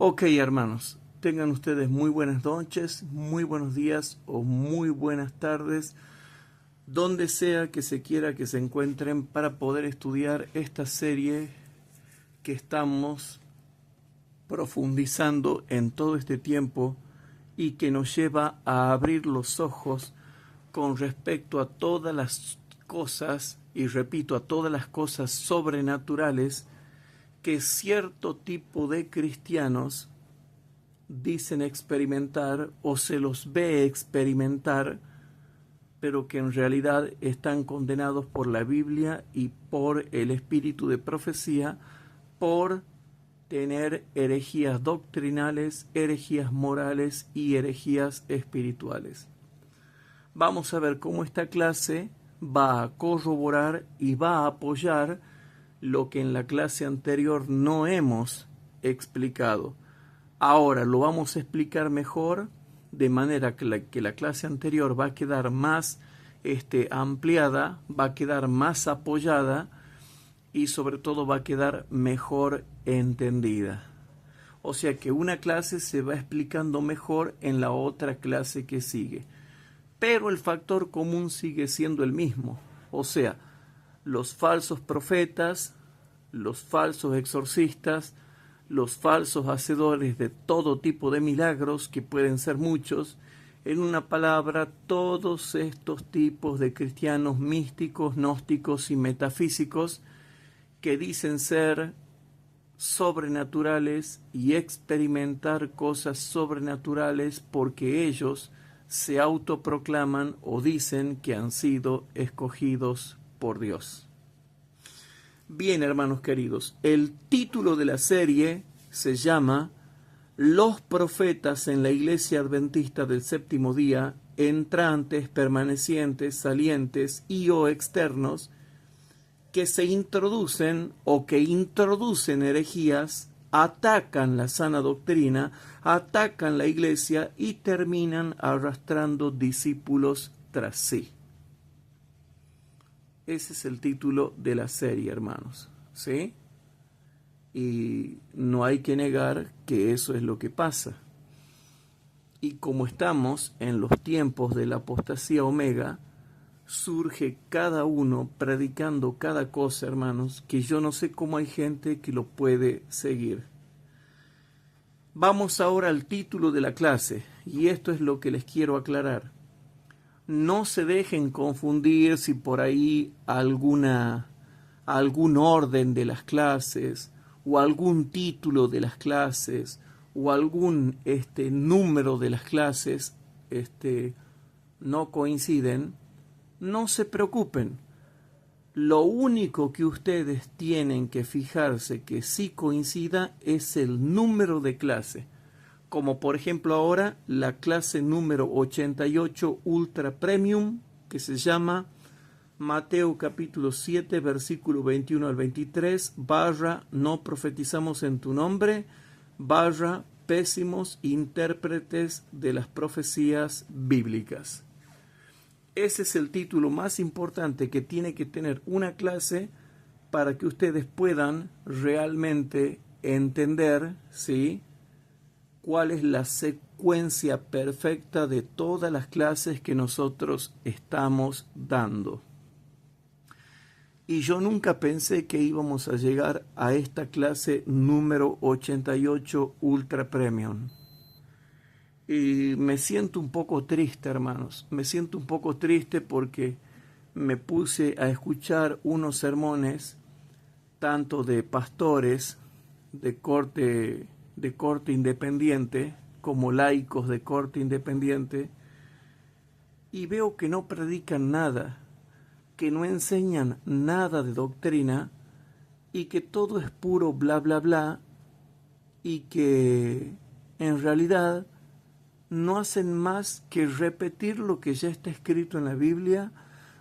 Ok, hermanos, tengan ustedes muy buenas noches, muy buenos días o muy buenas tardes, donde sea que se quiera que se encuentren para poder estudiar esta serie que estamos profundizando en todo este tiempo y que nos lleva a abrir los ojos con respecto a todas las cosas, y repito, a todas las cosas sobrenaturales que cierto tipo de cristianos dicen experimentar o se los ve experimentar, pero que en realidad están condenados por la Biblia y por el espíritu de profecía, por tener herejías doctrinales, herejías morales y herejías espirituales. Vamos a ver cómo esta clase va a corroborar y va a apoyar lo que en la clase anterior no hemos explicado. Ahora lo vamos a explicar mejor, de manera que la clase anterior va a quedar más ampliada, va a quedar más apoyada y sobre todo va a quedar mejor entendida. O sea que una clase se va explicando mejor en la otra clase que sigue. Pero el factor común sigue siendo el mismo. O sea, los falsos profetas, los falsos exorcistas, los falsos hacedores de todo tipo de milagros, que pueden ser muchos, en una palabra, todos estos tipos de cristianos místicos, gnósticos y metafísicos que dicen ser sobrenaturales y experimentar cosas sobrenaturales porque ellos se autoproclaman o dicen que han sido escogidos por Dios. Bien, hermanos queridos, el título de la serie se llama Los profetas en la Iglesia Adventista del Séptimo Día, entrantes, permanecientes, salientes y o externos, que se introducen o que introducen herejías, atacan la sana doctrina, atacan la Iglesia y terminan arrastrando discípulos tras sí. Ese es el título de la serie, hermanos, ¿sí? Y no hay que negar que eso es lo que pasa. Y como estamos en los tiempos de la apostasía omega, surge cada uno predicando cada cosa, hermanos, que yo no sé cómo hay gente que lo puede seguir. Vamos ahora al título de la clase, y esto es lo que les quiero aclarar. No se dejen confundir si por ahí algún orden de las clases, o algún título de las clases, o algún número de las clases no coinciden. No se preocupen. Lo único que ustedes tienen que fijarse que sí coincida es el número de clase. Como por ejemplo ahora la clase número 88 Ultra Premium, que se llama Mateo capítulo 7, versículo 21 al 23, no profetizamos en tu nombre, pésimos intérpretes de las profecías bíblicas. Ese es el título más importante que tiene que tener una clase para que ustedes puedan realmente entender, ¿sí?, cuál es la secuencia perfecta de todas las clases que nosotros estamos dando. Y yo nunca pensé que íbamos a llegar a esta clase número 88 Ultra Premium. Y me siento un poco triste, hermanos. Me siento un poco triste porque me puse a escuchar unos sermones, tanto de pastores de corte independiente, como laicos de corte independiente, y veo que no predican nada, que no enseñan nada de doctrina, y que todo es puro bla bla bla, y que en realidad no hacen más que repetir lo que ya está escrito en la Biblia,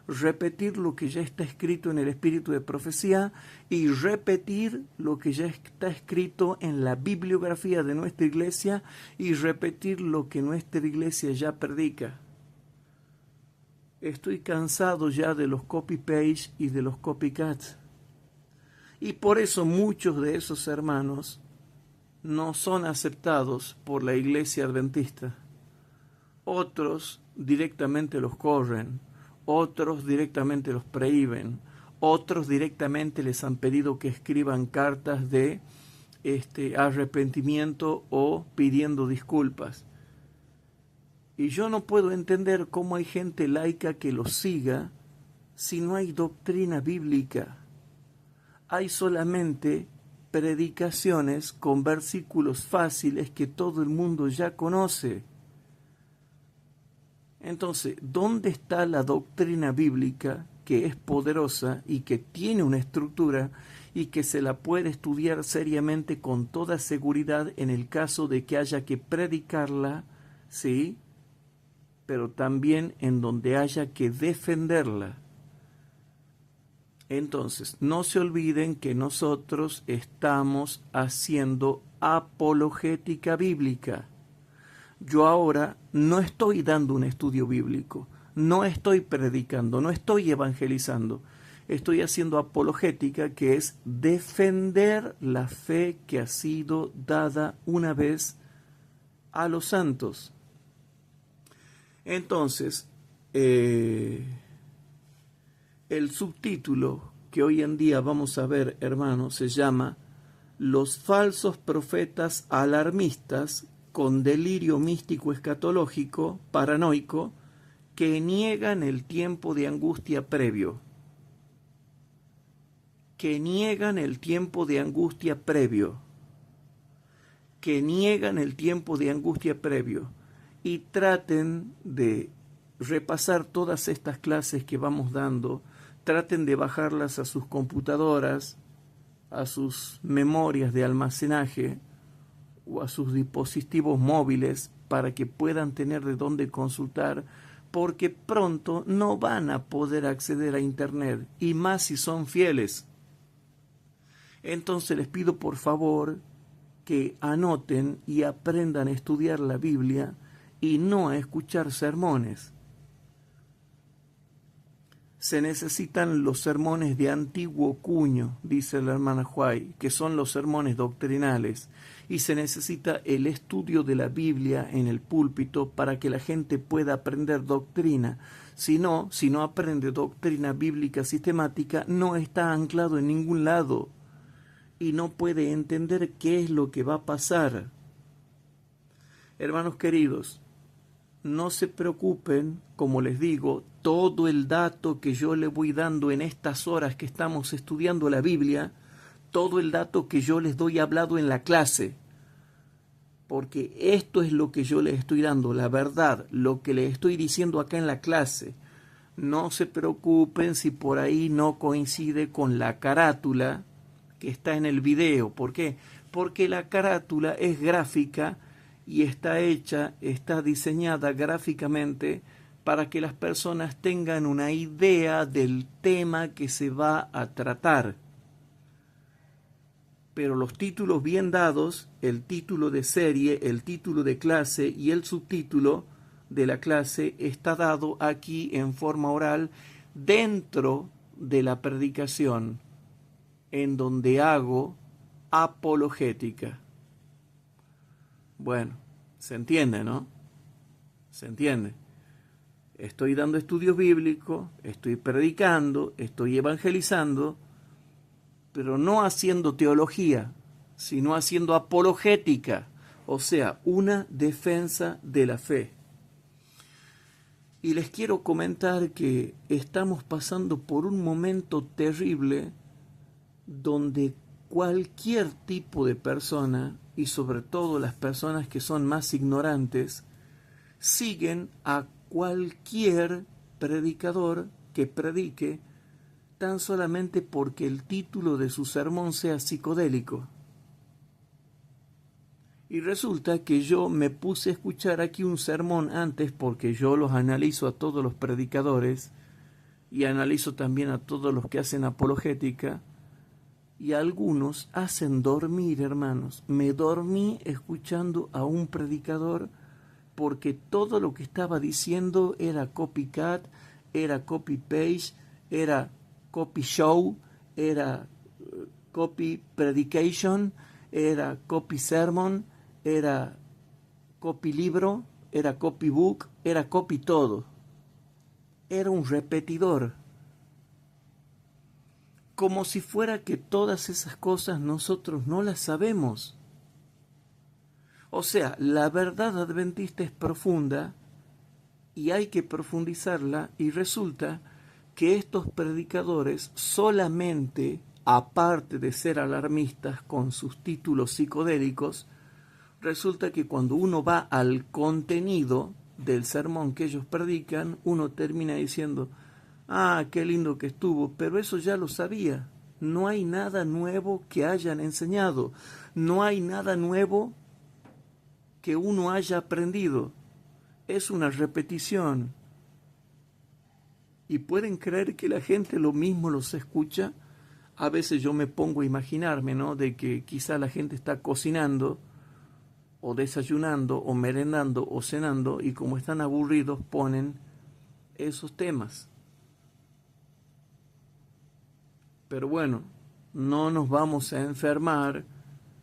repetir lo que ya está escrito en el espíritu de profecía y repetir lo que ya está escrito en la bibliografía de nuestra iglesia y repetir lo que nuestra iglesia ya predica. Estoy cansado ya de los copy-paste y de los copycats. Y por eso muchos de esos hermanos no son aceptados por la Iglesia Adventista. Otros directamente los corren, otros directamente los prohíben, otros directamente les han pedido que escriban cartas de arrepentimiento o pidiendo disculpas. Y yo no puedo entender cómo hay gente laica que los siga si no hay doctrina bíblica. Hay solamente predicaciones con versículos fáciles que todo el mundo ya conoce. Entonces, ¿dónde está la doctrina bíblica que es poderosa y que tiene una estructura y que se la puede estudiar seriamente con toda seguridad en el caso de que haya que predicarla, sí, pero también en donde haya que defenderla? Entonces, no se olviden que nosotros estamos haciendo apologética bíblica. Yo ahora no estoy dando un estudio bíblico, no estoy predicando, no estoy evangelizando. Estoy haciendo apologética, que es defender la fe que ha sido dada una vez a los santos. Entonces, el subtítulo que hoy en día vamos a ver, hermanos, se llama Los falsos profetas alarmistas con delirio místico escatológico, paranoico, que niegan el tiempo de angustia previo. Que niegan el tiempo de angustia previo. Que niegan el tiempo de angustia previo. Y traten de repasar todas estas clases que vamos dando, traten de bajarlas a sus computadoras, a sus memorias de almacenaje o a sus dispositivos móviles para que puedan tener de dónde consultar, porque pronto no van a poder acceder a Internet, y más si son fieles. Entonces les pido por favor que anoten y aprendan a estudiar la Biblia y no a escuchar sermones. Se necesitan los sermones de antiguo cuño, dice la hermana Huay, que son los sermones doctrinales, y se necesita el estudio de la Biblia en el púlpito para que la gente pueda aprender doctrina. Si no aprende doctrina bíblica sistemática, no está anclado en ningún lado y no puede entender qué es lo que va a pasar. Hermanos queridos, no se preocupen, como les digo, todo el dato que yo les voy dando en estas horas que estamos estudiando la Biblia, todo el dato que yo les doy hablado en la clase, porque esto es lo que yo les estoy dando, la verdad, lo que les estoy diciendo acá en la clase. No se preocupen si por ahí no coincide con la carátula que está en el video. ¿Por qué? Porque la carátula es gráfica y está diseñada gráficamente para que las personas tengan una idea del tema que se va a tratar. Pero los títulos bien dados, el título de serie, el título de clase y el subtítulo de la clase está dado aquí en forma oral dentro de la predicación, en donde hago apologética. Bueno, se entiende, ¿no? Se entiende. Estoy dando estudios bíblicos, estoy predicando, estoy evangelizando, pero no haciendo teología, sino haciendo apologética, o sea, una defensa de la fe. Y les quiero comentar que estamos pasando por un momento terrible donde cualquier tipo de persona, y sobre todo las personas que son más ignorantes, siguen a cualquier predicador que predique tan solamente porque el título de su sermón sea psicodélico. Y resulta que yo me puse a escuchar aquí un sermón antes, porque yo los analizo a todos los predicadores y analizo también a todos los que hacen apologética, y algunos hacen dormir, hermanos. Me dormí escuchando a un predicador porque todo lo que estaba diciendo era copycat, era copy-paste, era copy show, era copy predication, era copy sermon, era copy libro, era copy book, era copy todo. Era un repetidor. Como si fuera que todas esas cosas nosotros no las sabemos. O sea, la verdad adventista es profunda y hay que profundizarla, y resulta que estos predicadores solamente, aparte de ser alarmistas con sus títulos psicodélicos, resulta que cuando uno va al contenido del sermón que ellos predican, uno termina diciendo, ah, qué lindo que estuvo, pero eso ya lo sabía. No hay nada nuevo que hayan enseñado, no hay nada nuevo que uno haya aprendido. Es una repetición. ¿Y pueden creer que la gente lo mismo los escucha? A veces yo me pongo a imaginarme, ¿no?, de que quizá la gente está cocinando, o desayunando, o merendando, o cenando, y como están aburridos ponen esos temas. Pero bueno, no nos vamos a enfermar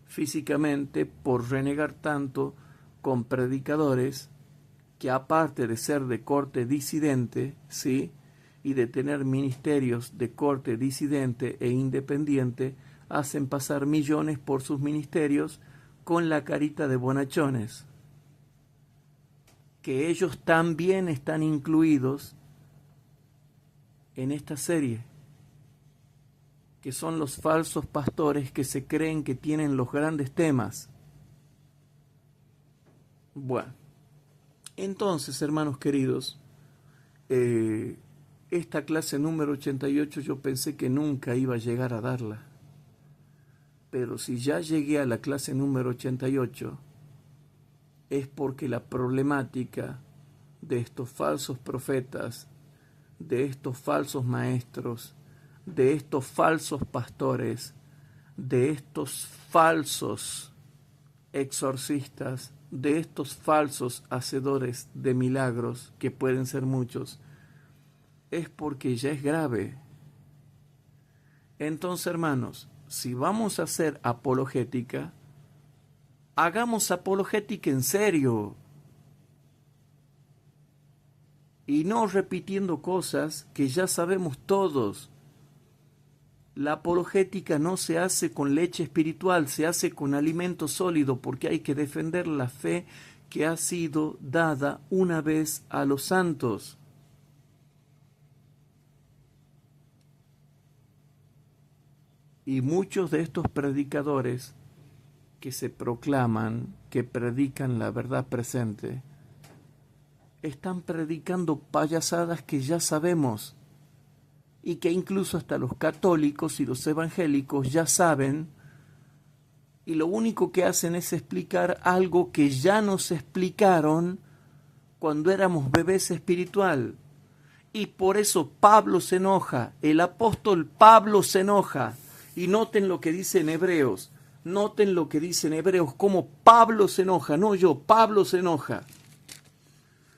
físicamente por renegar tanto con predicadores que, aparte de ser de corte disidente, ¿sí?, y de tener ministerios de corte disidente e independiente, hacen pasar millones por sus ministerios con la carita de bonachones. Que ellos también están incluidos en esta serie, que son los falsos pastores que se creen que tienen los grandes temas. Bueno, entonces, hermanos queridos, esta clase número 88 yo pensé que nunca iba a llegar a darla. Pero si ya llegué a la clase número 88, es porque la problemática de estos falsos profetas, de estos falsos maestros, de estos falsos pastores, de estos falsos exorcistas, de estos falsos hacedores de milagros, que pueden ser muchos, es porque ya es grave. Entonces, hermanos, si vamos a hacer apologética, hagamos apologética en serio, y no repitiendo cosas que ya sabemos todos. La apologética no se hace con leche espiritual, se hace con alimento sólido, porque hay que defender la fe que ha sido dada una vez a los santos. Y muchos de estos predicadores que se proclaman, que predican la verdad presente, están predicando payasadas que ya sabemos, y que incluso hasta los católicos y los evangélicos ya saben, y lo único que hacen es explicar algo que ya nos explicaron cuando éramos bebés espiritual. Y por eso Pablo se enoja, el apóstol Pablo se enoja. Y noten lo que dice en Hebreos, noten lo que dice en Hebreos, cómo Pablo se enoja, no yo, Pablo se enoja.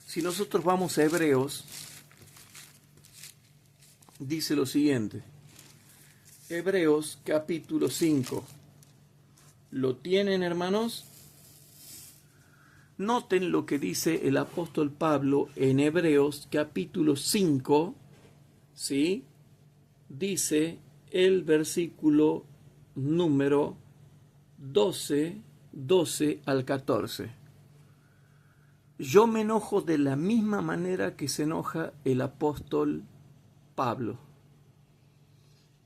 Si nosotros vamos a Hebreos, dice lo siguiente, Hebreos capítulo 5, ¿lo tienen, hermanos? Noten lo que dice el apóstol Pablo en Hebreos capítulo 5, ¿sí? Dice el versículo número 12 al 14. Yo me enojo de la misma manera que se enoja el apóstol Pablo.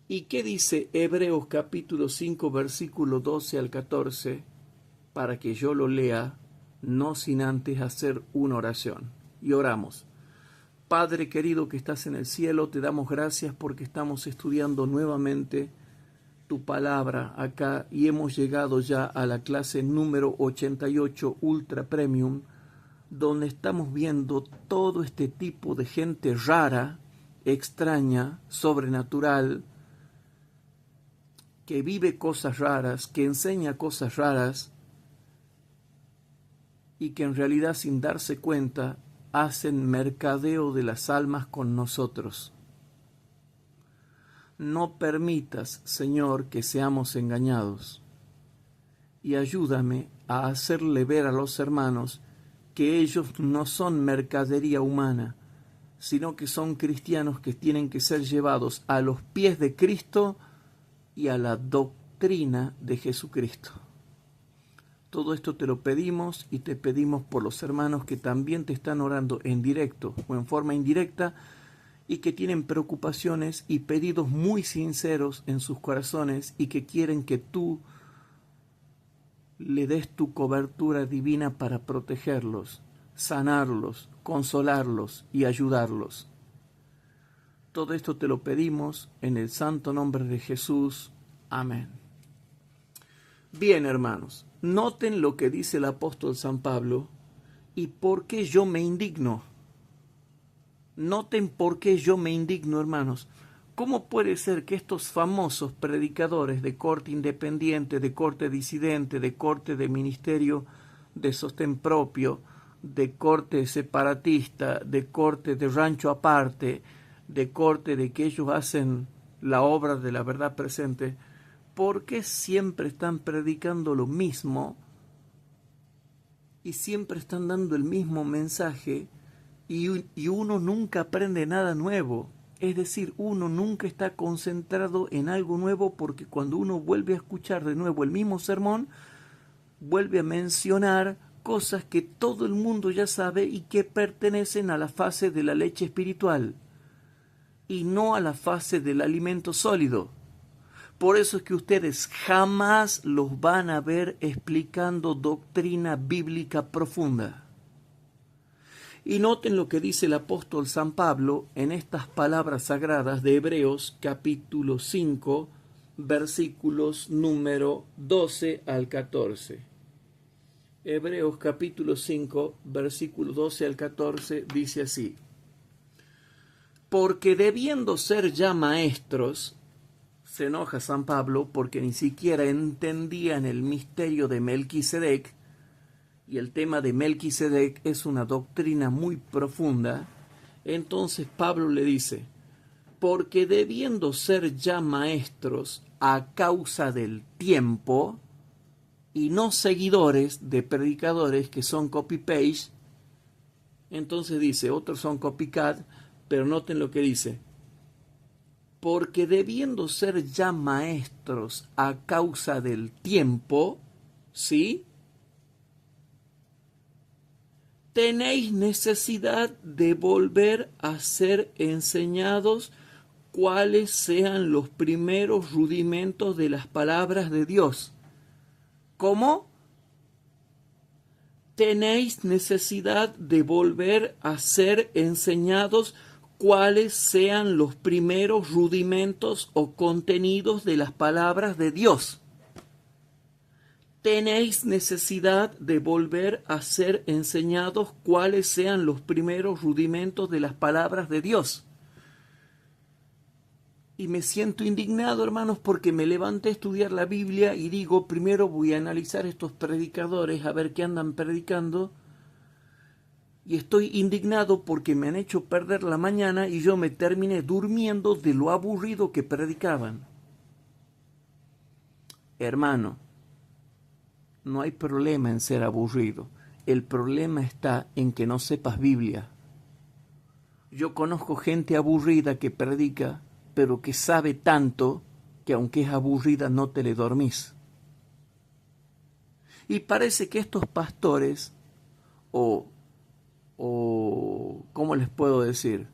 ¿Y qué dice Hebreos capítulo 5, versículo 12 al 14? Para que yo lo lea, no sin antes hacer una oración. Y oramos. Padre querido que estás en el cielo, te damos gracias porque estamos estudiando nuevamente tu palabra acá y hemos llegado ya a la clase número 88 Ultra Premium, donde estamos viendo todo este tipo de gente rara, extraña, sobrenatural, que vive cosas raras, que enseña cosas raras y que en realidad, sin darse cuenta, hacen mercadeo de las almas con nosotros. No permitas, Señor, que seamos engañados. y ayúdame a hacerle ver a los hermanos que ellos no son mercadería humana, sino que son cristianos que tienen que ser llevados a los pies de Cristo y a la doctrina de Jesucristo. Todo esto te lo pedimos y te pedimos por los hermanos que también te están orando en directo o en forma indirecta y que tienen preocupaciones y pedidos muy sinceros en sus corazones y que quieren que tú le des tu cobertura divina para protegerlos, sanarlos, consolarlos y ayudarlos. Todo esto te lo pedimos en el santo nombre de Jesús. Amén. Bien, hermanos, noten lo que dice el apóstol San Pablo y por qué yo me indigno. Noten por qué yo me indigno, hermanos. ¿Cómo puede ser que estos famosos predicadores de corte independiente, de corte disidente, de corte de ministerio de sostén propio, de corte separatista, de corte de rancho aparte, de corte de que ellos hacen la obra de la verdad presente, por qué siempre están predicando lo mismo y siempre están dando el mismo mensaje y uno nunca aprende nada nuevo? Es decir, uno nunca está concentrado en algo nuevo porque cuando uno vuelve a escuchar de nuevo el mismo sermón, vuelve a mencionar cosas que todo el mundo ya sabe y que pertenecen a la fase de la leche espiritual y no a la fase del alimento sólido. Por eso es que ustedes jamás los van a ver explicando doctrina bíblica profunda. Y noten lo que dice el apóstol San Pablo en estas palabras sagradas de Hebreos capítulo 5, versículos número 12 al 14. Hebreos capítulo 5, versículo 12 al 14 dice así: porque debiendo ser ya maestros, se enoja San Pablo porque ni siquiera entendían el misterio de Melquisedec, y el tema de Melquisedec es una doctrina muy profunda. Entonces Pablo le dice, porque debiendo ser ya maestros a causa del tiempo, y no seguidores de predicadores que son copy-paste, entonces dice, otros son copycat, pero noten lo que dice, porque debiendo ser ya maestros a causa del tiempo, ¿sí?, tenéis necesidad de volver a ser enseñados cuáles sean los primeros rudimentos de las palabras de Dios. ¿Cómo? Tenéis necesidad de volver a ser enseñados cuáles sean los primeros rudimentos o contenidos de las palabras de Dios. Tenéis necesidad de volver a ser enseñados cuáles sean los primeros rudimentos de las palabras de Dios. Y me siento indignado, hermanos, porque me levanté a estudiar la Biblia y digo, primero voy a analizar estos predicadores, a ver qué andan predicando. Y estoy indignado porque me han hecho perder la mañana y yo me terminé durmiendo de lo aburrido que predicaban. Hermano, no hay problema en ser aburrido. El problema está en que no sepas Biblia. Yo conozco gente aburrida que predica, pero que sabe tanto que aunque es aburrida no te le dormís. Y parece que estos pastores, o ¿cómo les puedo decir?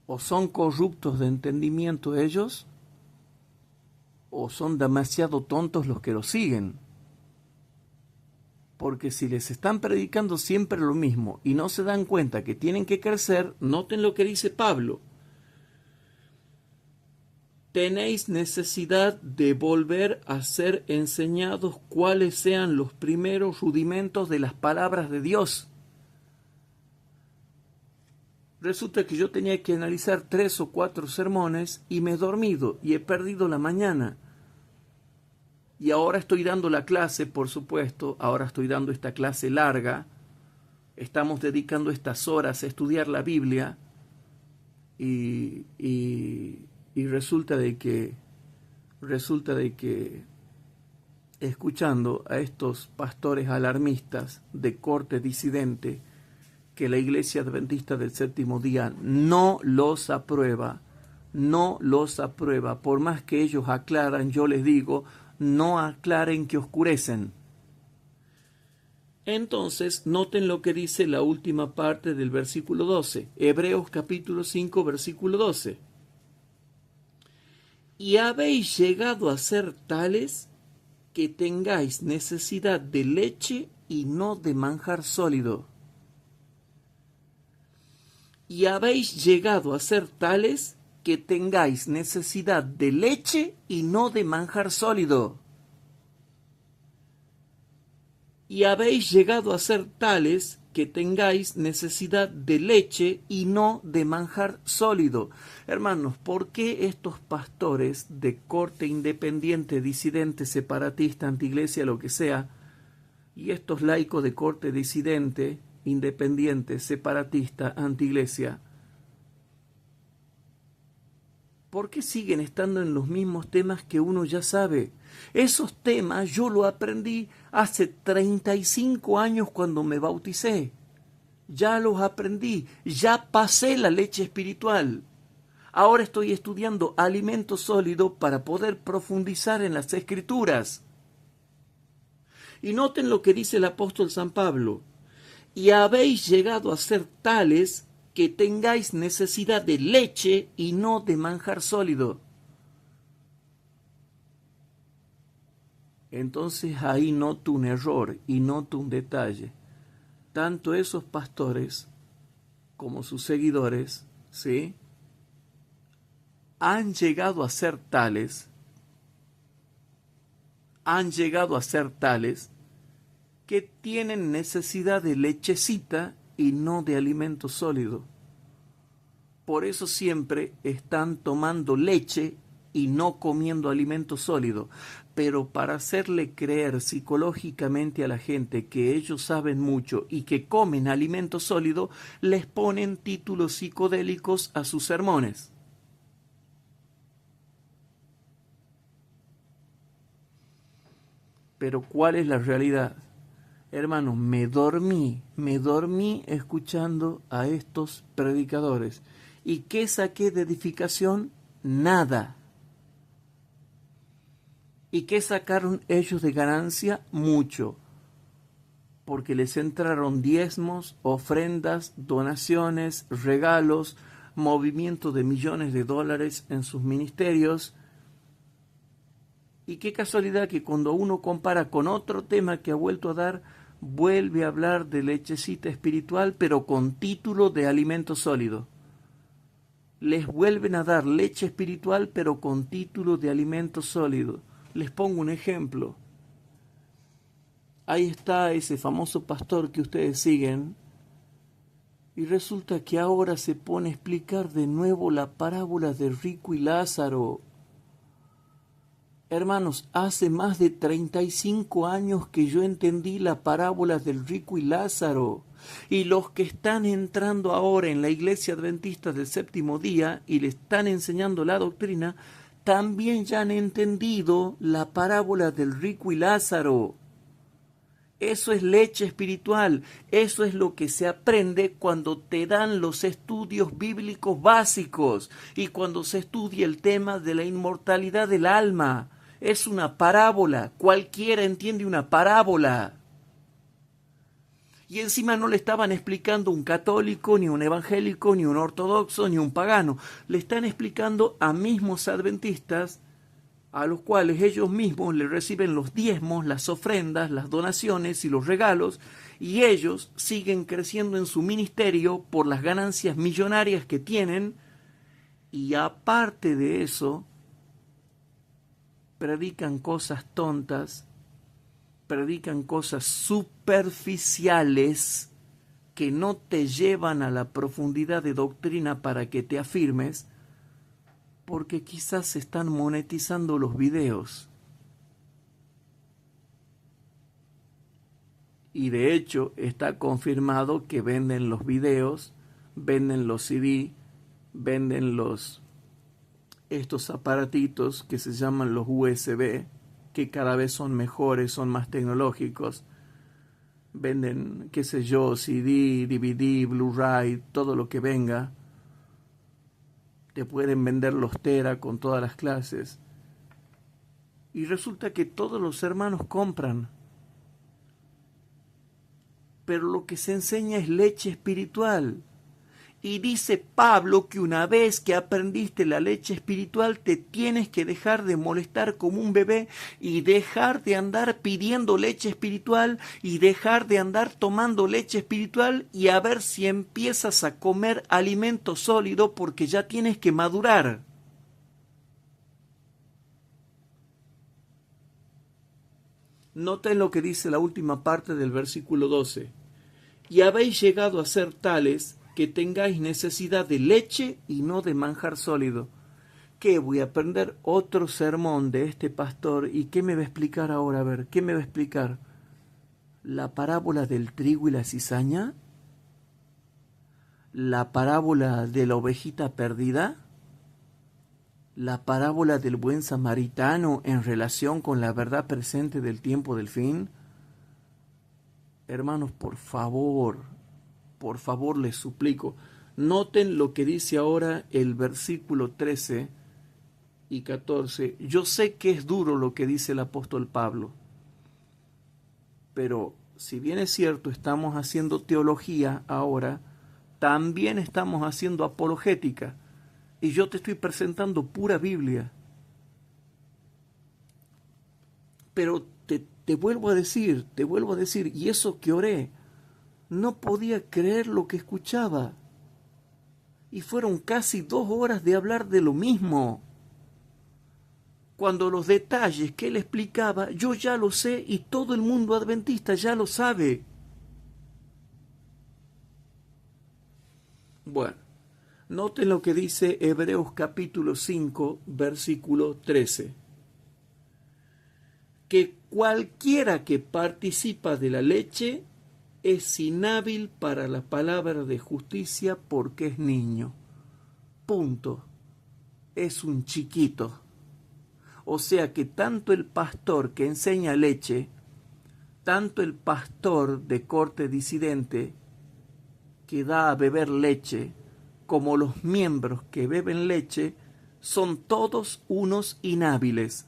O son corruptos de entendimiento ellos, o son demasiado tontos los que los siguen. Porque si les están predicando siempre lo mismo y no se dan cuenta que tienen que crecer, noten lo que dice Pablo. Tenéis necesidad de volver a ser enseñados cuáles sean los primeros rudimentos de las palabras de Dios. Resulta que yo tenía que analizar 3 o 4 sermones y me he dormido y he perdido la mañana. Y ahora estoy dando la clase, por supuesto, ahora estoy dando esta clase larga. Estamos dedicando estas horas a estudiar la Biblia y resulta de que resulta de que escuchando a estos pastores alarmistas de corte disidente, que la Iglesia Adventista del Séptimo Día no los aprueba, por más que ellos aclaran, yo les digo, no aclaren que oscurecen. Entonces, noten lo que dice la última parte del versículo 12, Hebreos capítulo 5, versículo 12. Y habéis llegado a ser tales que tengáis necesidad de leche y no de manjar sólido. Y habéis llegado a ser tales que tengáis necesidad de leche y no de manjar sólido. Y habéis llegado a ser tales que tengáis necesidad de leche y no de manjar sólido. Hermanos, ¿por qué estos pastores de corte independiente, disidente, separatista, antiiglesia, lo que sea, y estos laicos de corte disidente, independiente, separatista, antiiglesia, ¿por qué siguen estando en los mismos temas que uno ya sabe? Esos temas yo lo aprendí hace 35 años cuando me bauticé. Ya los aprendí, ya pasé la leche espiritual. Ahora estoy estudiando alimento sólido para poder profundizar en las Escrituras. Y noten lo que dice el apóstol San Pablo. Y habéis llegado a ser tales que tengáis necesidad de leche y no de manjar sólido. Entonces ahí noto un error y noto un detalle. Tanto esos pastores como sus seguidores, ¿sí?, han llegado a ser tales que tienen necesidad de lechecita y no de alimento sólido. Por eso siempre están tomando leche y no comiendo alimento sólido. Pero para hacerle creer psicológicamente a la gente que ellos saben mucho y que comen alimento sólido, les ponen títulos psicodélicos a sus sermones. Pero ¿cuál es la realidad? Hermanos, me dormí escuchando a estos predicadores. ¿Y qué saqué de edificación? Nada. ¿Y qué sacaron ellos de ganancia? Mucho. Porque les entraron diezmos, ofrendas, donaciones, regalos, movimiento de millones de dólares en sus ministerios. Y qué casualidad que cuando uno compara con otro tema que ha vuelto a dar, vuelve a hablar de lechecita espiritual, pero con título de alimento sólido. Les vuelven a dar leche espiritual, pero con título de alimento sólido. Les pongo un ejemplo. Ahí está ese famoso pastor que ustedes siguen, y resulta que ahora se pone a explicar de nuevo la parábola de Rico y Lázaro. Hermanos, hace más de 35 años que yo entendí la parábola del Rico y Lázaro. Y los que están entrando ahora en la Iglesia Adventista del Séptimo Día y le están enseñando la doctrina, también ya han entendido la parábola del Rico y Lázaro. Eso es leche espiritual, eso es lo que se aprende cuando te dan los estudios bíblicos básicos y cuando se estudia el tema de la inmortalidad del alma. Es una parábola, cualquiera entiende una parábola. Y encima no le estaban explicando un católico, ni un evangélico, ni un ortodoxo, ni un pagano. Le están explicando a mismos adventistas, a los cuales ellos mismos le reciben los diezmos, las ofrendas, las donaciones y los regalos, y ellos siguen creciendo en su ministerio por las ganancias millonarias que tienen, y aparte de eso, predican cosas tontas, predican cosas superficiales que no te llevan a la profundidad de doctrina para que te afirmes, porque quizás se están monetizando los videos. Y de hecho está confirmado que venden los videos, venden los CD, venden los estos aparatitos que se llaman los USB, que cada vez son mejores, son más tecnológicos. Venden, qué sé yo, CD, DVD, Blu-ray, todo lo que venga. Te pueden vender los tera con todas las clases. Y resulta que todos los hermanos compran. Pero lo que se enseña es leche espiritual. Y dice Pablo que una vez que aprendiste la leche espiritual te tienes que dejar de molestar como un bebé y dejar de andar pidiendo leche espiritual y dejar de andar tomando leche espiritual y a ver si empiezas a comer alimento sólido porque ya tienes que madurar. Noten lo que dice la última parte del versículo 12. Y habéis llegado a ser tales que tengáis necesidad de leche y no de manjar sólido. ¿Qué? Voy a aprender otro sermón de este pastor. ¿Y qué me va a explicar ahora? A ver, ¿qué me va a explicar? ¿La parábola del trigo y la cizaña? ¿La parábola de la ovejita perdida? ¿La parábola del buen samaritano en relación con la verdad presente del tiempo del fin? Hermanos, por favor les suplico, noten lo que dice ahora el versículo 13 y 14. Yo sé que es duro lo que dice el apóstol Pablo, pero si bien es cierto, estamos haciendo teología ahora, también estamos haciendo apologética, y yo te estoy presentando pura Biblia. Pero te vuelvo a decir, y eso que oré, no podía creer lo que escuchaba. Y fueron casi 2 horas de hablar de lo mismo. Cuando los detalles que él explicaba, yo ya lo sé y todo el mundo adventista ya lo sabe. Bueno, noten lo que dice Hebreos capítulo 5, versículo 13. Que cualquiera que participa de la leche es inhábil para la palabra de justicia porque es niño. Punto. Es un chiquito. O sea que tanto el pastor que enseña leche, tanto el pastor de corte disidente que da a beber leche, como los miembros que beben leche, son todos unos inhábiles.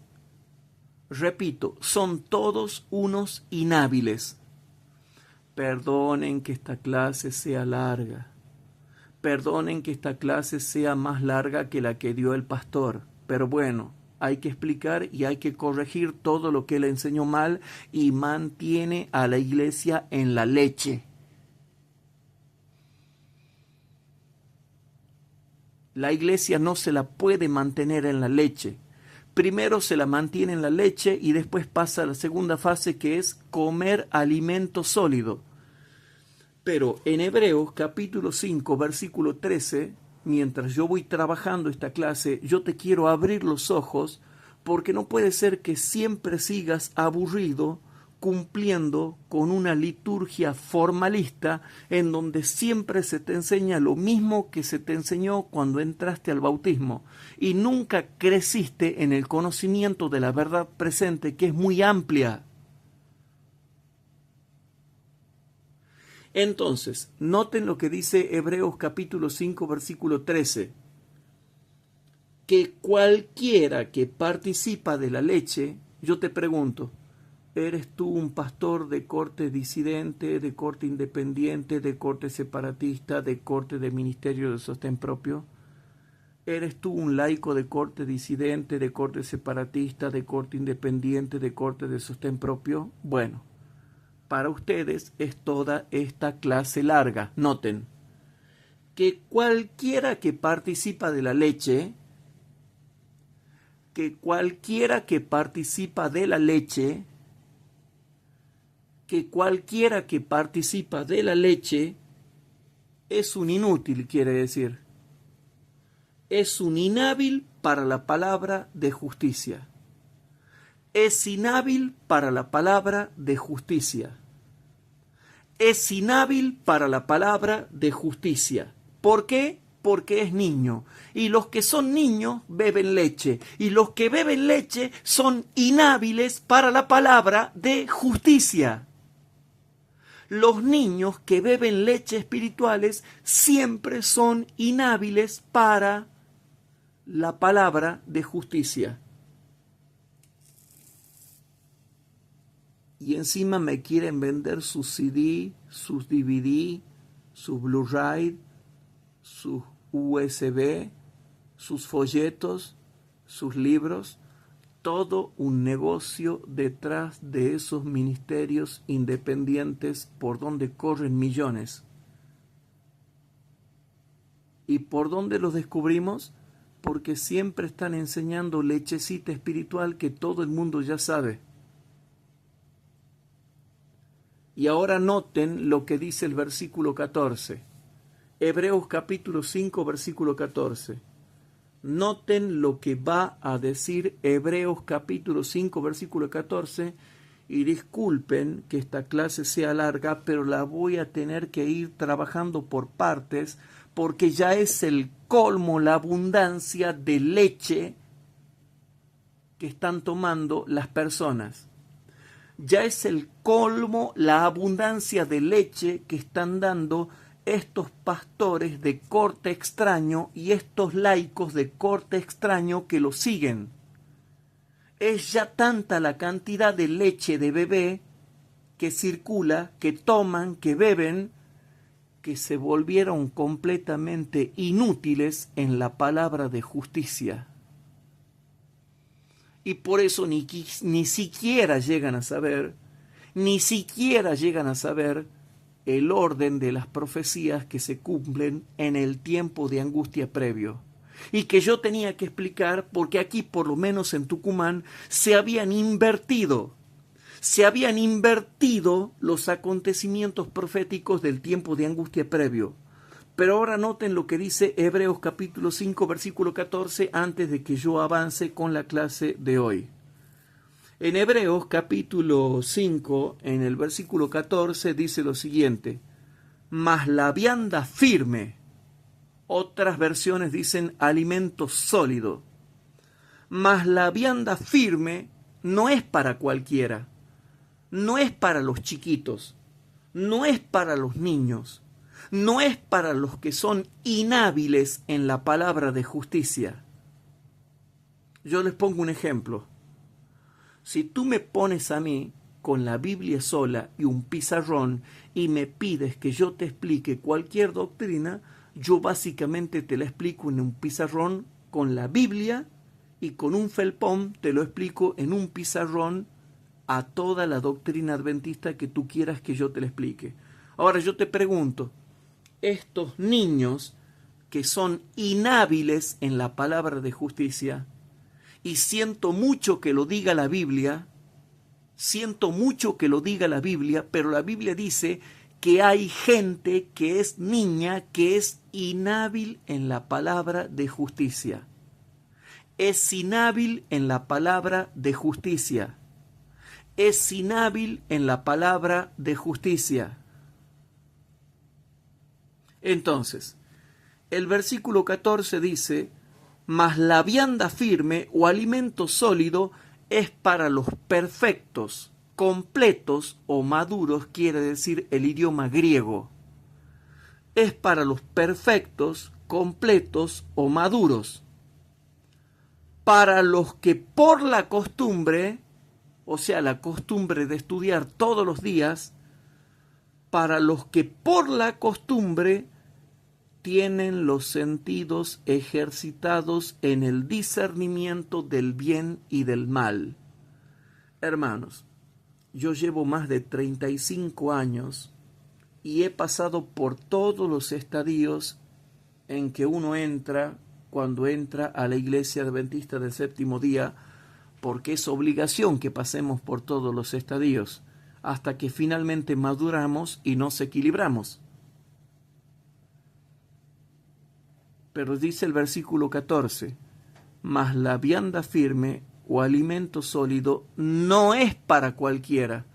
Repito, son todos unos inhábiles. Perdonen que esta clase sea larga. Perdonen que esta clase sea más larga que la que dio el pastor. Pero bueno, hay que explicar y hay que corregir todo lo que él enseñó mal y mantiene a la iglesia en la leche. La iglesia no se la puede mantener en la leche. Primero se la mantiene en la leche y después pasa a la segunda fase, que es comer alimento sólido. Pero en Hebreos capítulo 5 versículo 13, mientras yo voy trabajando esta clase, yo te quiero abrir los ojos, porque no puede ser que siempre sigas aburrido cumpliendo con una liturgia formalista en donde siempre se te enseña lo mismo que se te enseñó cuando entraste al bautismo y nunca creciste en el conocimiento de la verdad presente, que es muy amplia. Entonces, noten lo que dice Hebreos capítulo 5 versículo 13, que cualquiera que participa de la leche, yo te pregunto, ¿eres tú un pastor de corte disidente, de corte independiente, de corte separatista, de corte de ministerio de sostén propio? ¿Eres tú un laico de corte disidente, de corte separatista, de corte independiente, de corte de sostén propio? Bueno, para ustedes es toda esta clase larga. Noten que cualquiera que participa de la leche, que cualquiera que participa de la leche es un inútil, quiere decir. Es un inhábil para la palabra de justicia. Es inhábil para la palabra de justicia. Es inhábil para la palabra de justicia. ¿Por qué? porque es niño. Y los que son niños beben leche. Y los que beben leche son inhábiles para la palabra de justicia. Los niños que beben leche espirituales siempre son inhábiles para la palabra de justicia. Y encima me quieren vender sus CD, sus DVD, sus Blu-ray, sus USB, sus folletos, sus libros, todo un negocio detrás de esos ministerios independientes por donde corren millones. ¿Y por dónde los descubrimos? Porque siempre están enseñando lechecita espiritual que todo el mundo ya sabe. Y ahora noten lo que dice el versículo 14. Hebreos capítulo 5, versículo 14. Noten lo que va a decir Hebreos capítulo 5, versículo 14. Y disculpen que esta clase sea larga, pero la voy a tener que ir trabajando por partes, porque ya es el colmo, la abundancia de leche que están tomando las personas. Ya es el colmo, la abundancia de leche que están dando estos pastores de corte extraño y estos laicos de corte extraño que lo siguen. Es ya tanta la cantidad de leche de bebé que circula, que toman, que beben, que se volvieron completamente inútiles en la palabra de justicia. Y por eso ni siquiera llegan a saber el orden de las profecías que se cumplen en el tiempo de angustia previo. Y que yo tenía que explicar porque aquí, por lo menos en Tucumán, se habían invertido los acontecimientos proféticos del tiempo de angustia previo. Pero ahora noten lo que dice Hebreos capítulo 5, versículo 14, antes de que yo avance con la clase de hoy. En Hebreos capítulo 5, en el versículo 14, dice lo siguiente: mas la vianda firme, otras versiones dicen alimento sólido, mas la vianda firme no es para cualquiera, no es para los chiquitos, no es para los niños, no es para los que son inhábiles en la palabra de justicia. Yo les pongo un ejemplo. Si tú me pones a mí con la Biblia sola y un pizarrón y me pides que yo te explique cualquier doctrina, yo básicamente te la explico en un pizarrón con la Biblia y con un felpón te lo explico en un pizarrón a toda la doctrina adventista que tú quieras que yo te la explique. Ahora yo te pregunto, estos niños que son inhábiles en la palabra de justicia, y siento mucho que lo diga la Biblia, pero la Biblia dice que hay gente que es niña, que es inhábil en la palabra de justicia. Es inhábil en la palabra de justicia. Es inhábil en la palabra de justicia. Entonces, el versículo 14 dice: mas la vianda firme o alimento sólido es para los perfectos, completos o maduros, quiere decir el idioma griego. Es para los perfectos, completos o maduros. Para los que por la costumbre, o sea, la costumbre de estudiar todos los días, para los que por la costumbre tienen los sentidos ejercitados en el discernimiento del bien y del mal. Hermanos, yo llevo más de 35 años y he pasado por todos los estadios en que uno entra cuando entra a la Iglesia Adventista del Séptimo Día, porque es obligación que pasemos por todos los estadios, hasta que finalmente maduramos y nos equilibramos. Pero dice el versículo 14, mas la vianda firme o alimento sólido no es para cualquiera,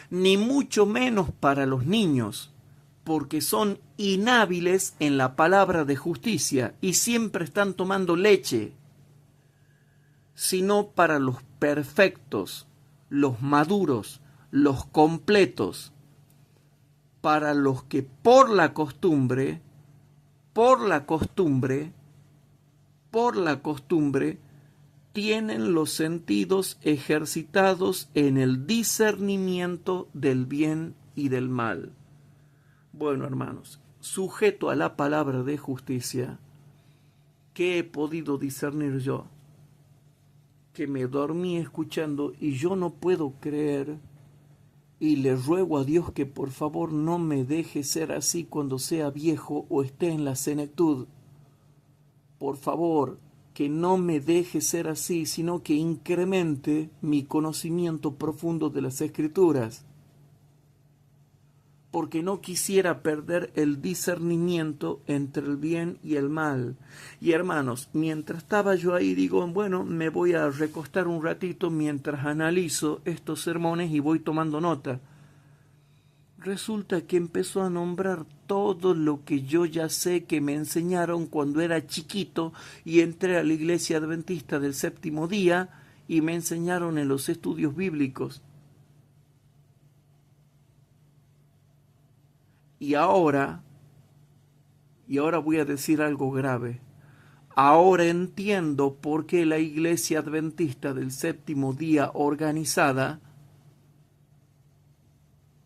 ni mucho menos para los niños, porque son inhábiles en la palabra de justicia y siempre están tomando leche, sino para los perfectos, los maduros, los completos, para los que por la costumbre, tienen los sentidos ejercitados en el discernimiento del bien y del mal. Bueno, hermanos, sujeto a la palabra de justicia, ¿qué he podido discernir yo? Que me dormí escuchando y yo no puedo creer, y le ruego a Dios que por favor no me deje ser así cuando sea viejo o esté en la senectud. Por favor, que no me deje ser así, sino que incremente mi conocimiento profundo de las Escrituras, porque no quisiera perder el discernimiento entre el bien y el mal. Y hermanos, mientras estaba yo ahí, digo, bueno, me voy a recostar un ratito mientras analizo estos sermones y voy tomando nota. Resulta que empezó a nombrar todo lo que yo ya sé que me enseñaron cuando era chiquito y entré a la Iglesia Adventista del Séptimo Día y me enseñaron en los estudios bíblicos. Y ahora voy a decir algo grave. Ahora entiendo por qué la Iglesia Adventista del Séptimo Día organizada,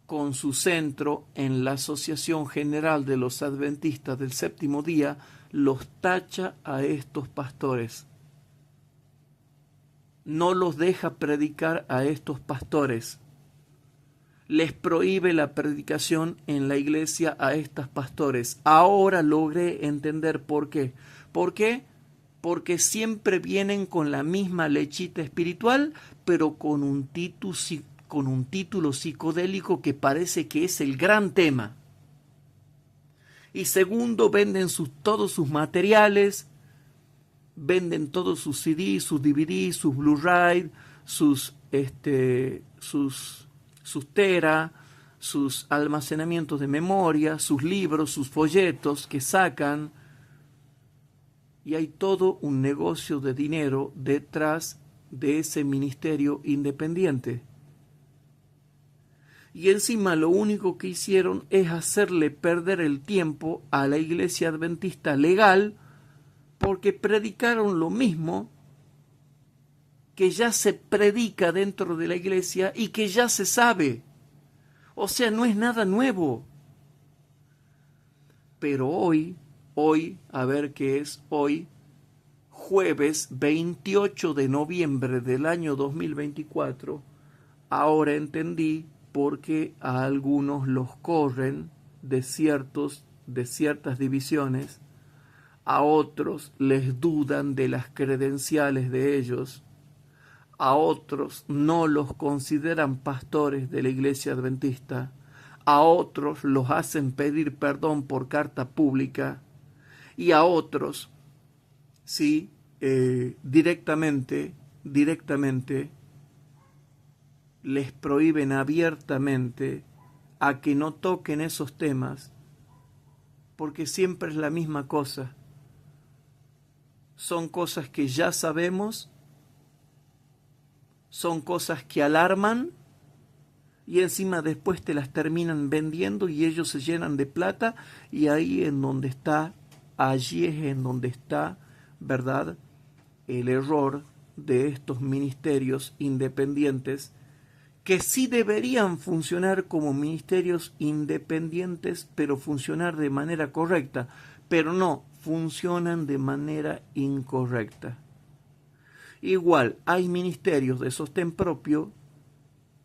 con su centro en la Asociación General de los Adventistas del Séptimo Día, los tacha a estos pastores. No los deja predicar a estos pastores. Les prohíbe la predicación en la iglesia a estos pastores. Ahora logré entender por qué. ¿Por qué? Porque siempre vienen con la misma lechita espiritual, pero con un título psicodélico que parece que es el gran tema. Y segundo, venden todos sus materiales, venden todos sus CDs, sus DVDs, sus Blu-ray, sus tera, sus almacenamientos de memoria, sus libros, sus folletos que sacan, y hay todo un negocio de dinero detrás de ese ministerio independiente. Y encima lo único que hicieron es hacerle perder el tiempo a la Iglesia Adventista legal, porque predicaron lo mismo que ya se predica dentro de la iglesia y que ya se sabe. O sea, no es nada nuevo. Pero hoy, a ver qué es hoy, jueves 28 de noviembre del año 2024, ahora entendí por qué a algunos los corren de ciertas divisiones, a otros les dudan de las credenciales de ellos, a otros no los consideran pastores de la Iglesia Adventista, a otros los hacen pedir perdón por carta pública, y a otros, sí, directamente les prohíben abiertamente a que no toquen esos temas, porque siempre es la misma cosa. Son cosas que ya sabemos, son cosas que alarman, y encima después te las terminan vendiendo y ellos se llenan de plata, y allí es en donde está, ¿verdad?, el error de estos ministerios independientes, que sí deberían funcionar como ministerios independientes, pero funcionar de manera correcta, pero no, funcionan de manera incorrecta. Igual, hay ministerios de sostén propio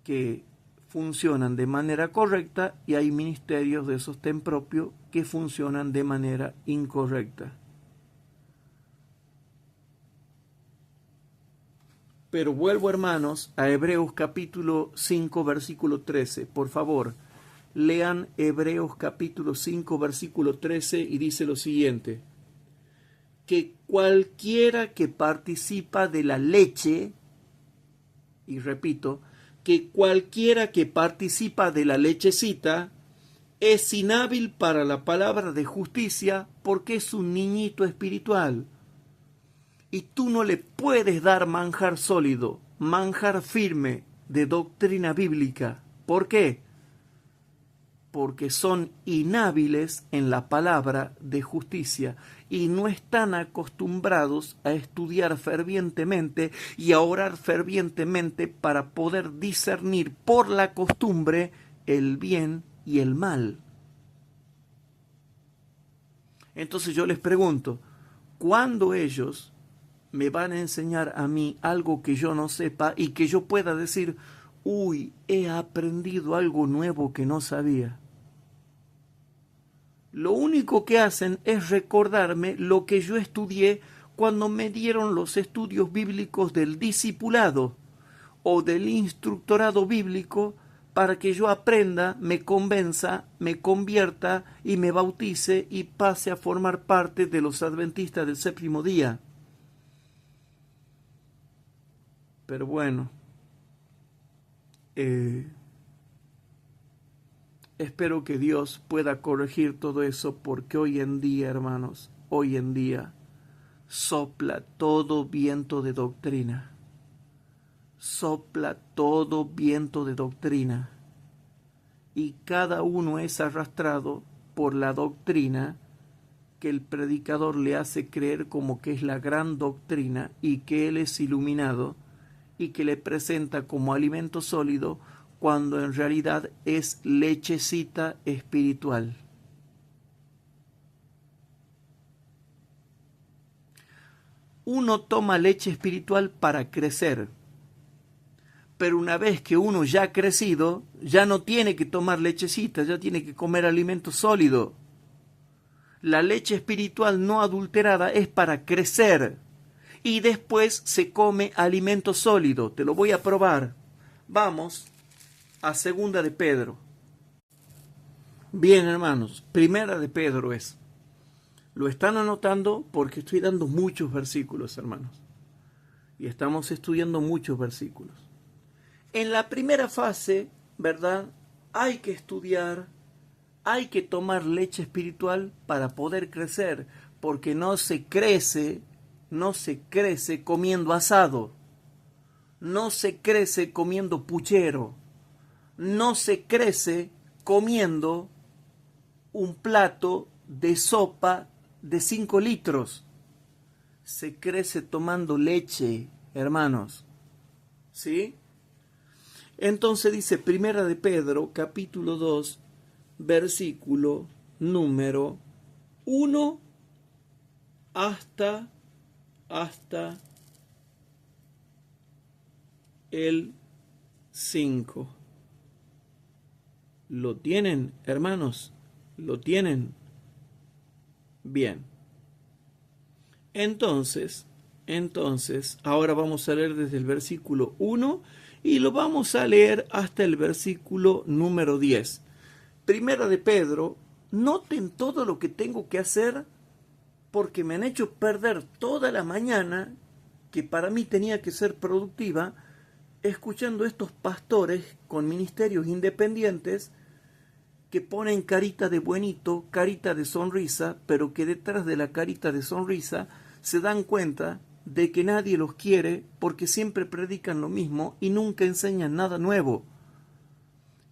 que funcionan de manera correcta y hay ministerios de sostén propio que funcionan de manera incorrecta. Pero vuelvo, hermanos, a Hebreos capítulo 5, versículo 13. Por favor, lean Hebreos capítulo 5, versículo 13 y dice lo siguiente: que cualquiera que participa de la leche, y repito, que cualquiera que participa de la lechecita es inhábil para la palabra de justicia porque es un niñito espiritual. Y tú no le puedes dar manjar sólido, manjar firme de doctrina bíblica. ¿Por qué? Porque son inhábiles en la palabra de justicia y no están acostumbrados a estudiar fervientemente y a orar fervientemente para poder discernir por la costumbre el bien y el mal. Entonces yo les pregunto, ¿cuándo ellos me van a enseñar a mí algo que yo no sepa y que yo pueda decir, uy, he aprendido algo nuevo que no sabía? Lo único que hacen es recordarme lo que yo estudié cuando me dieron los estudios bíblicos del discipulado o del instructorado bíblico para que yo aprenda, me convenza, me convierta y me bautice y pase a formar parte de los adventistas del séptimo día. Pero bueno, espero que Dios pueda corregir todo eso, porque hoy en día, hermanos, hoy en día sopla todo viento de doctrina. Sopla todo viento de doctrina. Y cada uno es arrastrado por la doctrina que el predicador le hace creer como que es la gran doctrina y que él es iluminado y que le presenta como alimento sólido, cuando en realidad es lechecita espiritual. Uno toma leche espiritual para crecer, pero una vez que uno ya ha crecido, ya no tiene que tomar lechecita, ya tiene que comer alimento sólido. La leche espiritual no adulterada es para crecer, y después se come alimento sólido. Te lo voy a probar. Vamos a Segunda de Pedro. Bien, hermanos, Primera de Pedro es. Lo están anotando porque estoy dando muchos versículos, hermanos. Y estamos estudiando muchos versículos. En la primera fase, ¿verdad? Hay que estudiar, hay que tomar leche espiritual para poder crecer, porque no se crece comiendo asado, no se crece comiendo puchero, no se crece comiendo un plato de sopa de 5 litros. Se crece tomando leche, hermanos. ¿Sí? Entonces dice Primera de Pedro, capítulo 2, versículo número 1 hasta el 5. ¿Lo tienen, hermanos? ¿Lo tienen? Bien. Entonces, ahora vamos a leer desde el versículo 1 y lo vamos a leer hasta el versículo número 10. Primera de Pedro, noten todo lo que tengo que hacer porque me han hecho perder toda la mañana, que para mí tenía que ser productiva, escuchando estos pastores con ministerios independientes que ponen carita de buenito, carita de sonrisa, pero que detrás de la carita de sonrisa se dan cuenta de que nadie los quiere porque siempre predican lo mismo y nunca enseñan nada nuevo.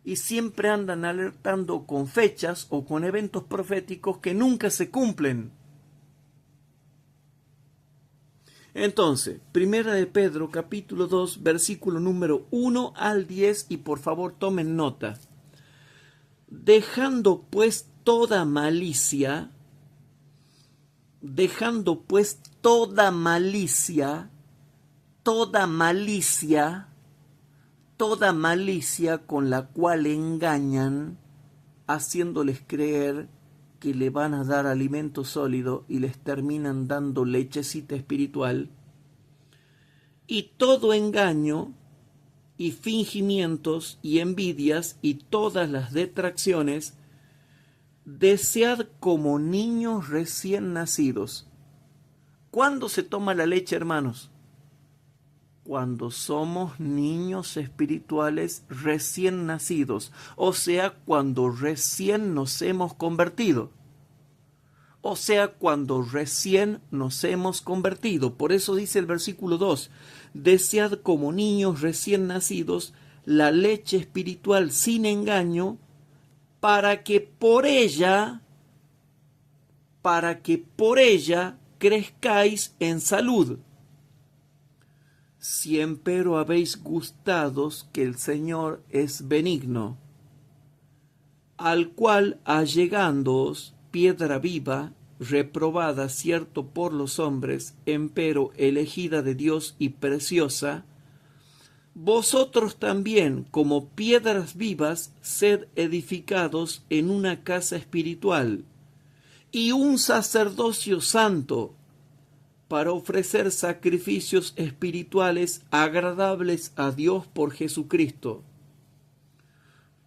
Y siempre andan alertando con fechas o con eventos proféticos que nunca se cumplen. Entonces, Primera de Pedro, capítulo 2, versículo número 1 al 10, y por favor tomen nota. Dejando pues toda malicia con la cual engañan, haciéndoles creer que le van a dar alimento sólido y les terminan dando lechecita espiritual, y todo engaño y fingimientos y envidias y todas las detracciones, desead como niños recién nacidos. ¿Cuándo se toma la leche, hermanos? cuando somos niños espirituales recién nacidos, o sea, cuando recién nos hemos convertido. O sea, cuando recién nos hemos convertido. Por eso dice el versículo 2, desead como niños recién nacidos la leche espiritual sin engaño, para que por ella crezcáis en salud. Si empero habéis gustado que el Señor es benigno, al cual allegándoos piedra viva, reprobada cierto por los hombres, empero elegida de Dios y preciosa, vosotros también, como piedras vivas, sed edificados en una casa espiritual y un sacerdocio santo, para ofrecer sacrificios espirituales agradables a Dios por Jesucristo.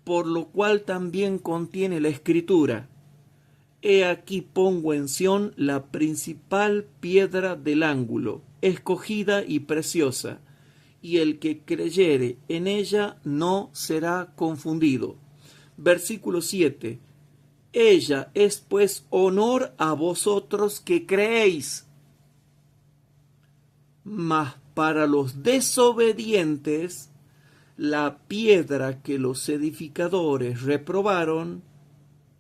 Por lo cual también contiene la Escritura: He aquí pongo en Sión la principal piedra del ángulo, escogida y preciosa, y el que creyere en ella no será confundido. Versículo 7. Ella es pues honor a vosotros que creéis. Mas para los desobedientes, la piedra que los edificadores reprobaron,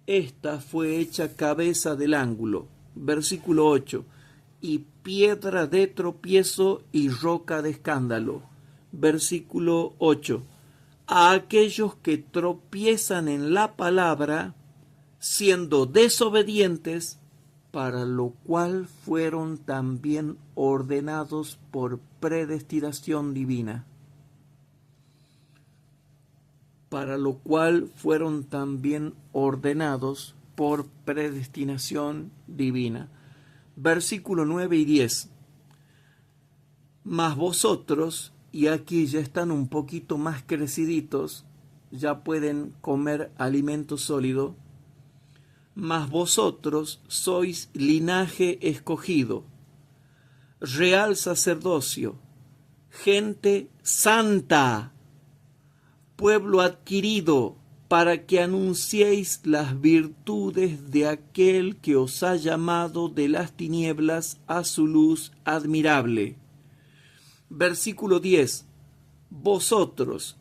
esta fue hecha cabeza del ángulo. Versículo 8. Y piedra de tropiezo y roca de escándalo. Versículo 8. A aquellos que tropiezan en la palabra, siendo desobedientes, para lo cual fueron también ordenados por predestinación divina. Para lo cual fueron también ordenados por predestinación divina. Versículo 9 y 10. Mas vosotros, y aquí ya están un poquito más creciditos, ya pueden comer alimento sólido, mas vosotros sois linaje escogido, real sacerdocio, gente santa, pueblo adquirido, para que anunciéis las virtudes de aquel que os ha llamado de las tinieblas a su luz admirable. Versículo 10. Vosotros,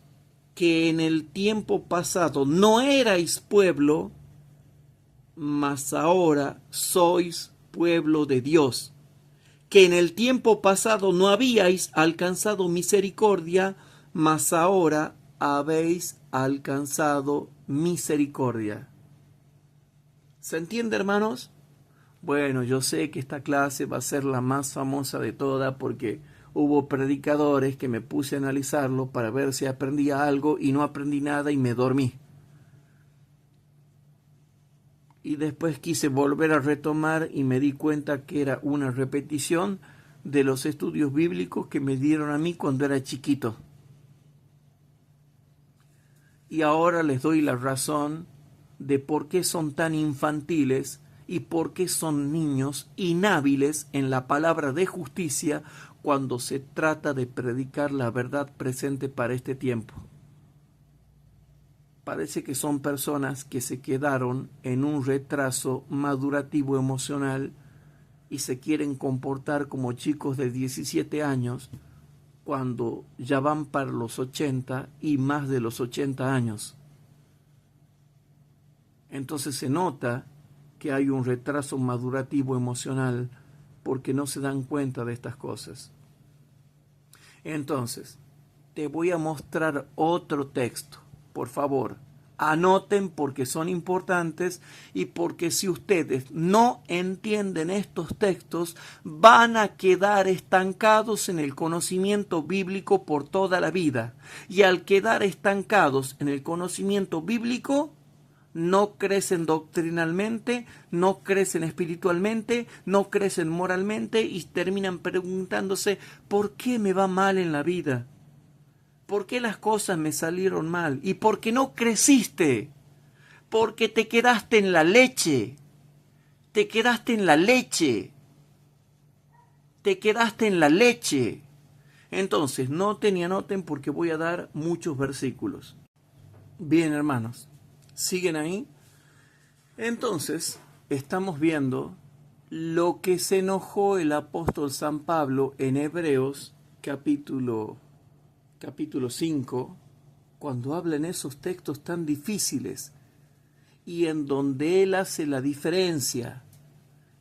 que en el tiempo pasado no erais pueblo, mas ahora sois pueblo de Dios, que en el tiempo pasado no habíais alcanzado misericordia, mas ahora habéis alcanzado misericordia. ¿Se entiende, hermanos? Bueno, yo sé que esta clase va a ser la más famosa de todas porque hubo predicadores que me puse a analizarlo para ver si aprendía algo y no aprendí nada y me dormí. Y después quise volver a retomar y me di cuenta que era una repetición de los estudios bíblicos que me dieron a mí cuando era chiquito. Y ahora les doy la razón de por qué son tan infantiles y por qué son niños inhábiles en la palabra de justicia cuando se trata de predicar la verdad presente para este tiempo. Parece que son personas que se quedaron en un retraso madurativo emocional y se quieren comportar como chicos de 17 años cuando ya van para los 80 y más de los 80 años. Entonces se nota que hay un retraso madurativo emocional porque no se dan cuenta de estas cosas. Entonces, te voy a mostrar otro texto. Por favor, anoten porque son importantes y porque si ustedes no entienden estos textos, van a quedar estancados en el conocimiento bíblico por toda la vida. Y al quedar estancados en el conocimiento bíblico, no crecen doctrinalmente, no crecen espiritualmente, no crecen moralmente y terminan preguntándose, ¿por qué me va mal en la vida? ¿Por qué las cosas me salieron mal? ¿Y por qué no creciste? Porque te quedaste en la leche. Te quedaste en la leche. Te quedaste en la leche. Entonces, noten y anoten porque voy a dar muchos versículos. Bien, hermanos, ¿siguen ahí? Entonces, estamos viendo lo que se enojó el apóstol San Pablo en Hebreos capítulo 5, cuando habla en esos textos tan difíciles y en donde él hace la diferencia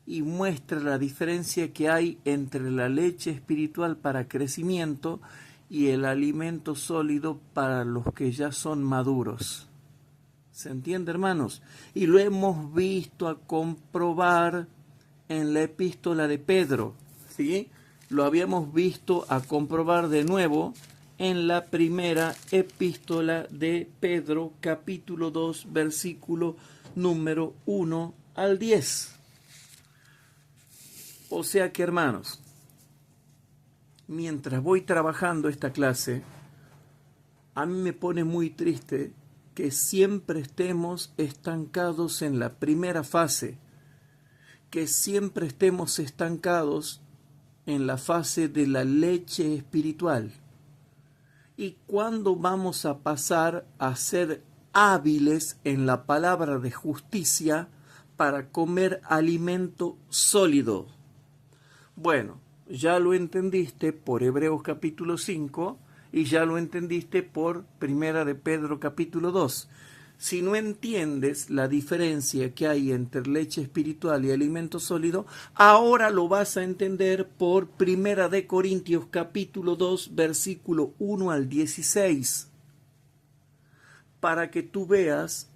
y muestra la diferencia que hay entre la leche espiritual para crecimiento y el alimento sólido para los que ya son maduros. ¿Se entiende, hermanos? Y lo hemos visto a comprobar en la epístola de Pedro, ¿sí? Lo habíamos visto a comprobar de nuevo en la primera epístola de Pedro, capítulo 2, versículo número 1 al 10. O sea que, hermanos, mientras voy trabajando esta clase, a mí me pone muy triste que siempre estemos estancados en la primera fase, que siempre estemos estancados en la fase de la leche espiritual. ¿Y cuándo vamos a pasar a ser hábiles en la palabra de justicia para comer alimento sólido? Bueno, ya lo entendiste por Hebreos capítulo 5 y ya lo entendiste por Primera de Pedro capítulo 2. Si no entiendes la diferencia que hay entre leche espiritual y alimento sólido, ahora lo vas a entender por Primera de Corintios capítulo 2, versículo 1 al 16. Para que tú veas,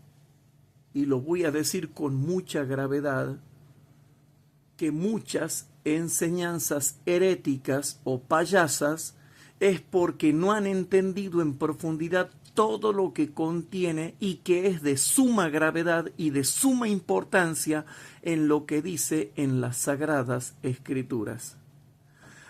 y lo voy a decir con mucha gravedad, que muchas enseñanzas heréticas o payasas es porque no han entendido en profundidad todo lo que contiene y que es de suma gravedad y de suma importancia en lo que dice en las Sagradas Escrituras.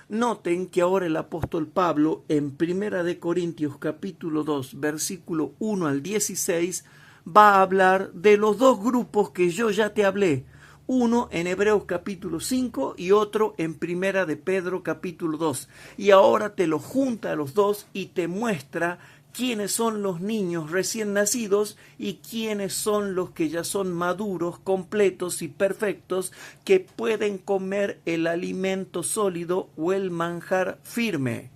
Noten que ahora el apóstol Pablo en Primera de Corintios capítulo 2 versículo 1 al 16 va a hablar de los dos grupos que yo ya te hablé. Uno en Hebreos capítulo 5 y otro en Primera de Pedro capítulo 2. Y ahora te lo junta a los dos y te muestra quiénes son los niños recién nacidos y quiénes son los que ya son maduros, completos y perfectos, que pueden comer el alimento sólido o el manjar firme.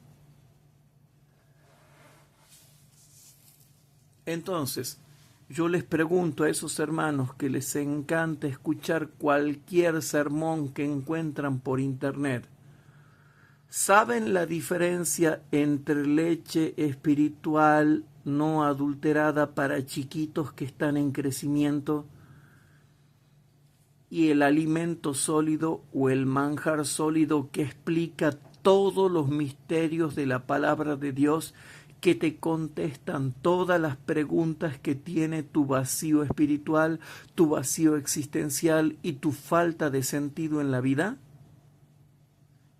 Entonces, yo les pregunto a esos hermanos que les encanta escuchar cualquier sermón que encuentran por internet, ¿saben la diferencia entre leche espiritual no adulterada para chiquitos que están en crecimiento y el alimento sólido o el manjar sólido que explica todos los misterios de la palabra de Dios, que te contestan todas las preguntas que tiene tu vacío espiritual, tu vacío existencial y tu falta de sentido en la vida?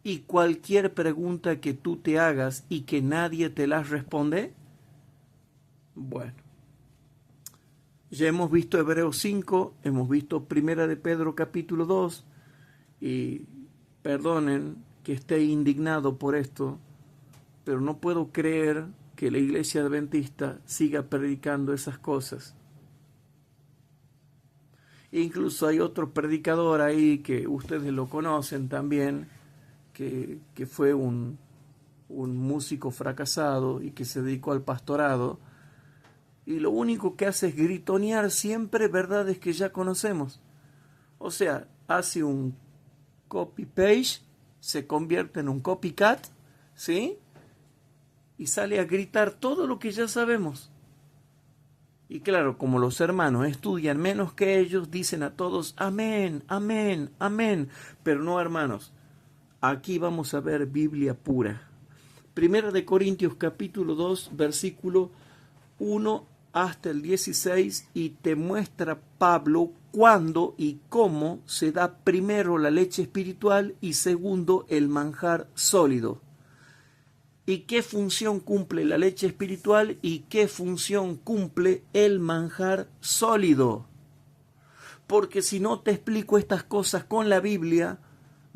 Y cualquier pregunta que tú te hagas y que nadie te las responde. Bueno, ya hemos visto Hebreos 5, hemos visto Primera de Pedro capítulo 2, y perdonen que esté indignado por esto, pero no puedo creer que la iglesia adventista siga predicando esas cosas. Incluso hay otro predicador ahí que ustedes lo conocen también, que fue un músico fracasado y que se dedicó al pastorado, y lo único que hace es gritonear siempre verdades que ya conocemos. O sea, hace un copy-paste, se convierte en un copycat, ¿sí? Y sale a gritar todo lo que ya sabemos. Y claro, como los hermanos estudian menos que ellos, dicen a todos, amén, amén, amén. Pero no, hermanos, aquí vamos a ver Biblia pura. Primera de Corintios capítulo 2, versículo 1 hasta el 16, y te muestra Pablo cuándo y cómo se da primero la leche espiritual y segundo el manjar sólido. ¿Y qué función cumple la leche espiritual y qué función cumple el manjar sólido? Porque si no te explico estas cosas con la Biblia,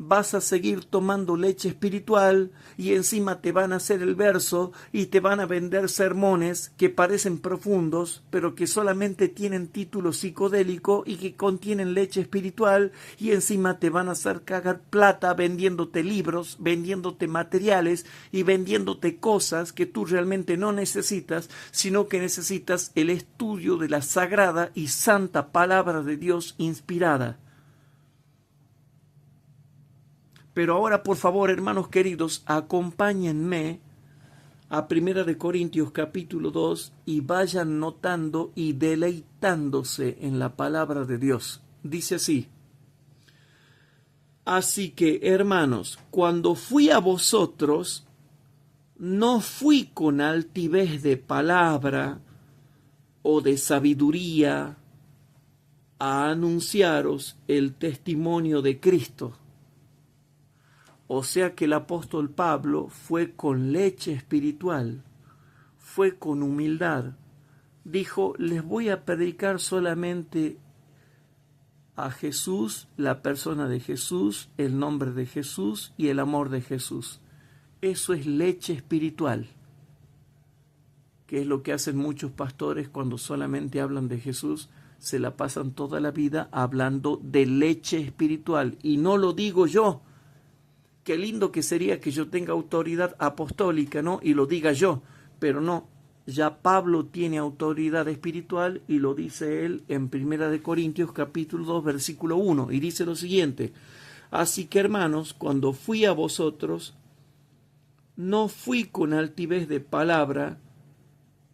vas a seguir tomando leche espiritual y encima te van a hacer el verso y te van a vender sermones que parecen profundos, pero que solamente tienen título psicodélico y que contienen leche espiritual, y encima te van a hacer cagar plata vendiéndote libros, vendiéndote materiales y vendiéndote cosas que tú realmente no necesitas, sino que necesitas el estudio de la sagrada y santa palabra de Dios inspirada. Pero ahora, por favor, hermanos queridos, acompáñenme a 1 Corintios capítulo 2 y vayan notando y deleitándose en la palabra de Dios. Dice así: así que, hermanos, cuando fui a vosotros, no fui con altivez de palabra o de sabiduría a anunciaros el testimonio de Cristo. O sea que el apóstol Pablo fue con leche espiritual, fue con humildad. Dijo, les voy a predicar solamente a Jesús, la persona de Jesús, el nombre de Jesús y el amor de Jesús. Eso es leche espiritual, que es lo que hacen muchos pastores cuando solamente hablan de Jesús. Se la pasan toda la vida hablando de leche espiritual. Y no lo digo yo. Qué lindo que sería que yo tenga autoridad apostólica, ¿no? Y lo diga yo, pero no. Ya Pablo tiene autoridad espiritual y lo dice él en 1 Corintios capítulo 2 versículo 1 y dice lo siguiente: así que, hermanos, cuando fui a vosotros, no fui con altivez de palabra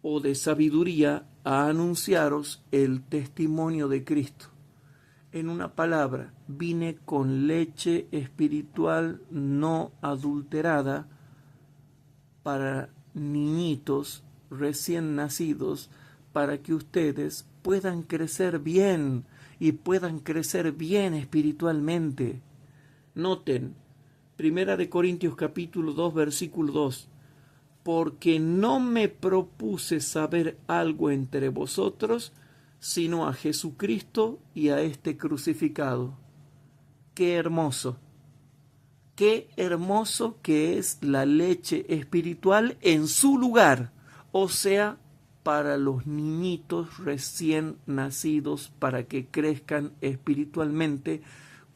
o de sabiduría a anunciaros el testimonio de Cristo. En una palabra, vine con leche espiritual no adulterada para niñitos recién nacidos, para que ustedes puedan crecer bien y puedan crecer bien espiritualmente. Noten, 1 Corintios capítulo 2, versículo 2. Porque no me propuse saber algo entre vosotros, sino a Jesucristo y a este crucificado. ¡Qué hermoso! ¡Qué hermoso que es la leche espiritual en su lugar! O sea, para los niñitos recién nacidos, para que crezcan espiritualmente,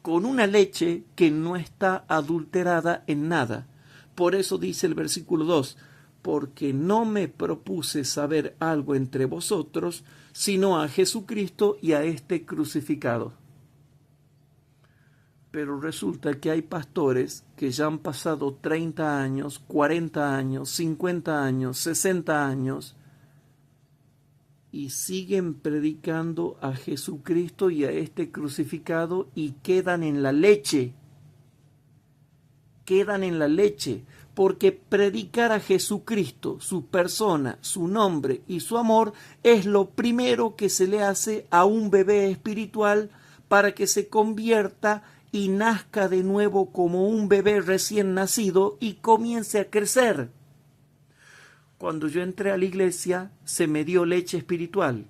con una leche que no está adulterada en nada. Por eso dice el versículo 2, porque no me propuse saber algo entre vosotros, sino a Jesucristo y a este crucificado. Pero resulta que hay pastores que ya han pasado 30 años, 40 años, 50 años, 60 años y siguen predicando a Jesucristo y a este crucificado y quedan en la leche. Quedan en la leche, porque predicar a Jesucristo, su persona, su nombre y su amor es lo primero que se le hace a un bebé espiritual para que se convierta y nazca de nuevo como un bebé recién nacido y comience a crecer. Cuando yo entré a la iglesia se me dio leche espiritual,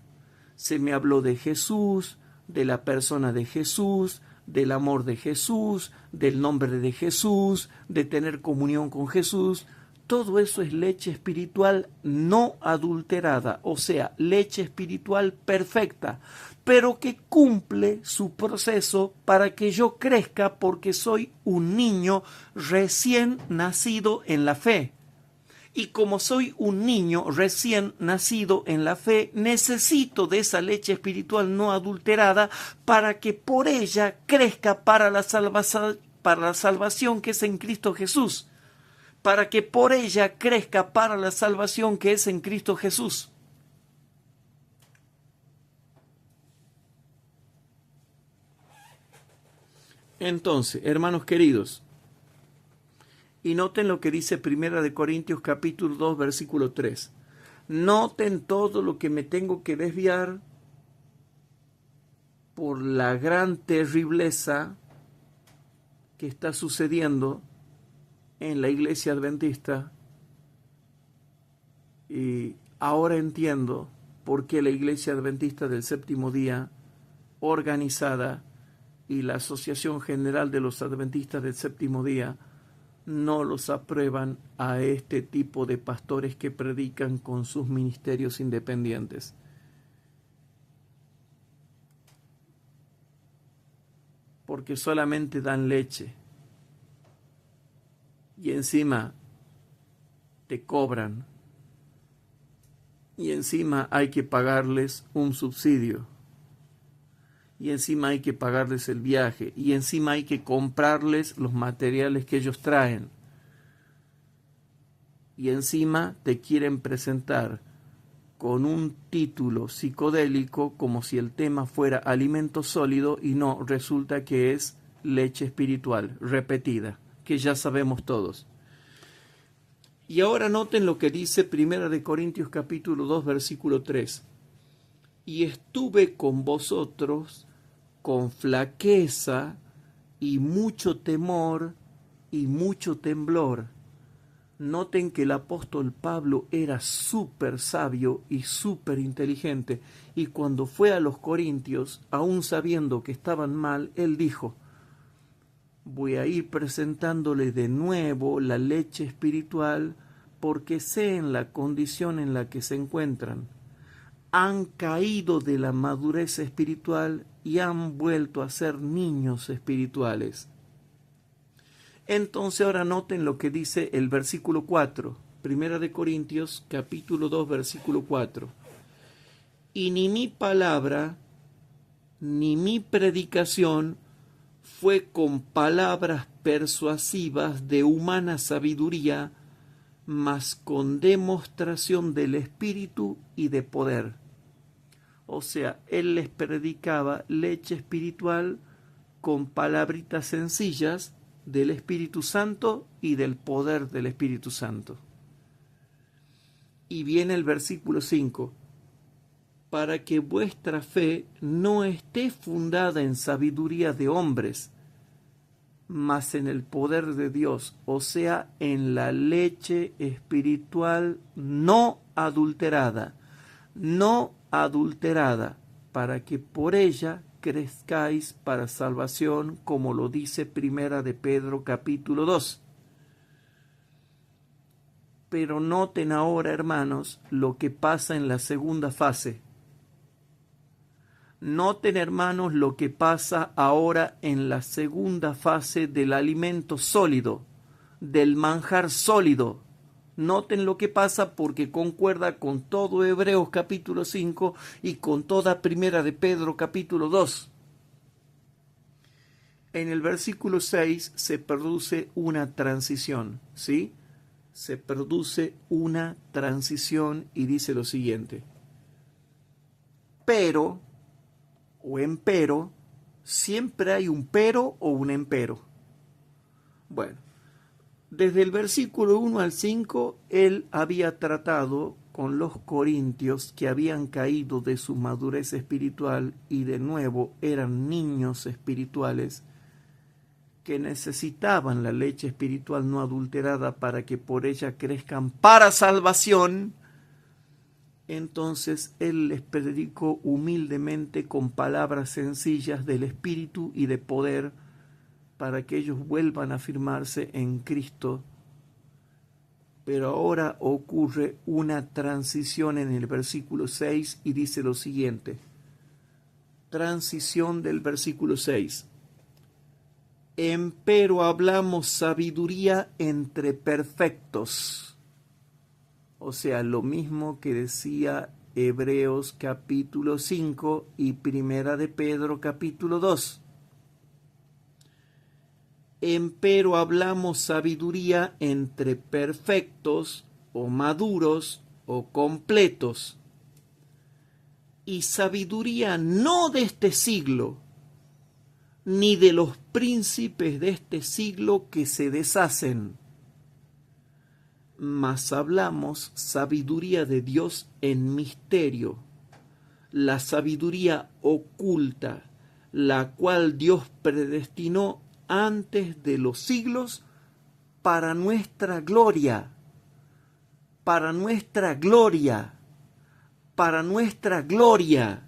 se me habló de Jesús, de la persona de Jesús, del amor de Jesús, del nombre de Jesús, de tener comunión con Jesús. Todo eso es leche espiritual no adulterada, o sea, leche espiritual perfecta, pero que cumple su proceso para que yo crezca porque soy un niño recién nacido en la fe. Y como soy un niño recién nacido en la fe, necesito de esa leche espiritual no adulterada para que por ella crezca para la salvación que es en Cristo Jesús. Para que por ella crezca para la salvación que es en Cristo Jesús. Entonces, hermanos queridos, y noten lo que dice 1 Corintios capítulo 2, versículo 3. Noten todo lo que me tengo que desviar por la gran terribleza que está sucediendo en la iglesia adventista. Y ahora entiendo por qué la iglesia adventista del séptimo día, organizada y la Asociación General de los Adventistas del Séptimo Día no los aprueban a este tipo de pastores que predican con sus ministerios independientes. Porque solamente dan leche y encima te cobran y encima hay que pagarles un subsidio y encima hay que pagarles el viaje y encima hay que comprarles los materiales que ellos traen y encima te quieren presentar con un título psicodélico como si el tema fuera alimento sólido y no, resulta que es leche espiritual repetida, que ya sabemos todos. Y ahora noten lo que dice 1 Corintios capítulo 2 versículo 3. Y estuve con vosotros con flaqueza y mucho temor y mucho temblor. Noten que el apóstol Pablo era súper sabio y súper inteligente, y cuando fue a los Corintios, aún sabiendo que estaban mal, él dijo: voy a ir presentándole de nuevo la leche espiritual porque sé en la condición en la que se encuentran. Han caído de la madurez espiritual y han vuelto a ser niños espirituales. Entonces ahora noten lo que dice el versículo 4, 1 Corintios capítulo 2 versículo 4. Y ni mi palabra ni mi predicación fue con palabras persuasivas de humana sabiduría, mas con demostración del Espíritu y de poder. O sea, él les predicaba leche espiritual con palabritas sencillas del Espíritu Santo y del poder del Espíritu Santo. Y viene el versículo 5. Para que vuestra fe no esté fundada en sabiduría de hombres, mas en el poder de Dios, o sea, en la leche espiritual no adulterada, para que por ella crezcáis para salvación, como lo dice 1 Pedro capítulo 2. Pero noten ahora, hermanos, lo que pasa en la segunda fase. Noten, hermanos, lo que pasa ahora en la segunda fase del alimento sólido, del manjar sólido. Noten lo que pasa porque concuerda con todo Hebreos capítulo 5 y con toda 1 de Pedro capítulo 2. En el versículo 6 se produce una transición, ¿sí? Se produce una transición y dice lo siguiente: pero o empero, siempre hay un pero o un empero. Bueno, desde el versículo 1 al 5, él había tratado con los corintios que habían caído de su madurez espiritual y de nuevo eran niños espirituales que necesitaban la leche espiritual no adulterada para que por ella crezcan para salvación. Entonces él les predicó humildemente con palabras sencillas del Espíritu y de poder para que ellos vuelvan a afirmarse en Cristo. Pero ahora ocurre una transición en el versículo 6 y dice lo siguiente. Transición del versículo 6. Empero hablamos sabiduría entre perfectos. O sea, lo mismo que decía Hebreos capítulo 5 y 1 de Pedro capítulo 2. Empero hablamos sabiduría entre perfectos o maduros o completos. Y sabiduría no de este siglo, ni de los príncipes de este siglo que se deshacen, mas hablamos sabiduría de Dios en misterio, la sabiduría oculta, la cual Dios predestinó antes de los siglos para nuestra gloria, para nuestra gloria, para nuestra gloria.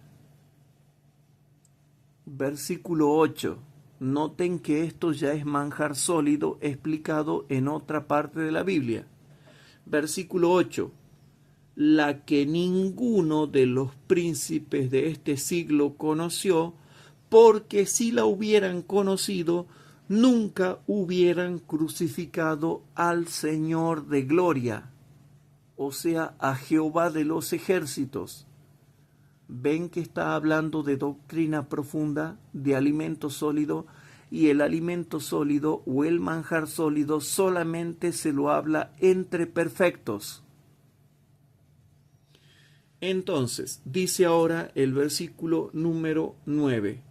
Versículo 8. Noten que esto ya es manjar sólido explicado en otra parte de la Biblia. Versículo 8. La que ninguno de los príncipes de este siglo conoció, porque si la hubieran conocido, nunca hubieran crucificado al Señor de gloria, o sea, a Jehová de los ejércitos. Ven que está hablando de doctrina profunda, de alimento sólido, y el alimento sólido o el manjar sólido solamente se lo habla entre perfectos. Entonces, dice ahora el versículo número 9.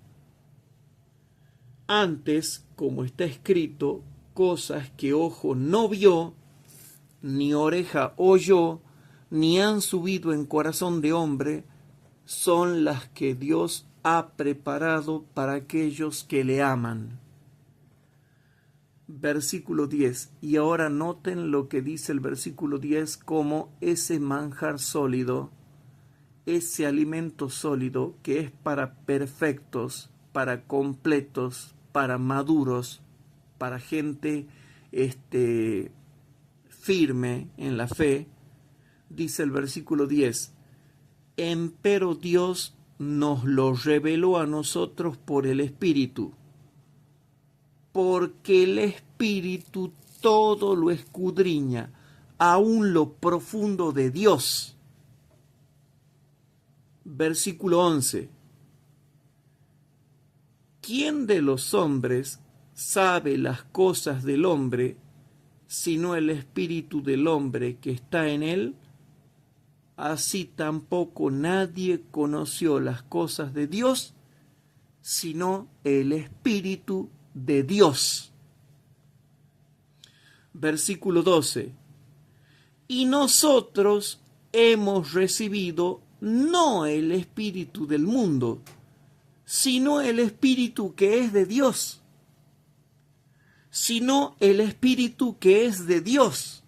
Antes, como está escrito, cosas que ojo no vio, ni oreja oyó, ni han subido en corazón de hombre, son las que Dios ha preparado para aquellos que le aman. Versículo 10. Y ahora noten lo que dice el versículo 10 como ese manjar sólido, ese alimento sólido que es para perfectos, para completos, para maduros, para gente firme en la fe. Dice el versículo 10. Empero Dios nos lo reveló a nosotros por el Espíritu, porque el Espíritu todo lo escudriña, aún lo profundo de Dios. Versículo 11. ¿Quién de los hombres sabe las cosas del hombre, sino el espíritu del hombre que está en él? Así tampoco nadie conoció las cosas de Dios, sino el Espíritu de Dios. Versículo 12. Y nosotros hemos recibido no el espíritu del mundo, sino el Espíritu que es de Dios. Sino el Espíritu que es de Dios.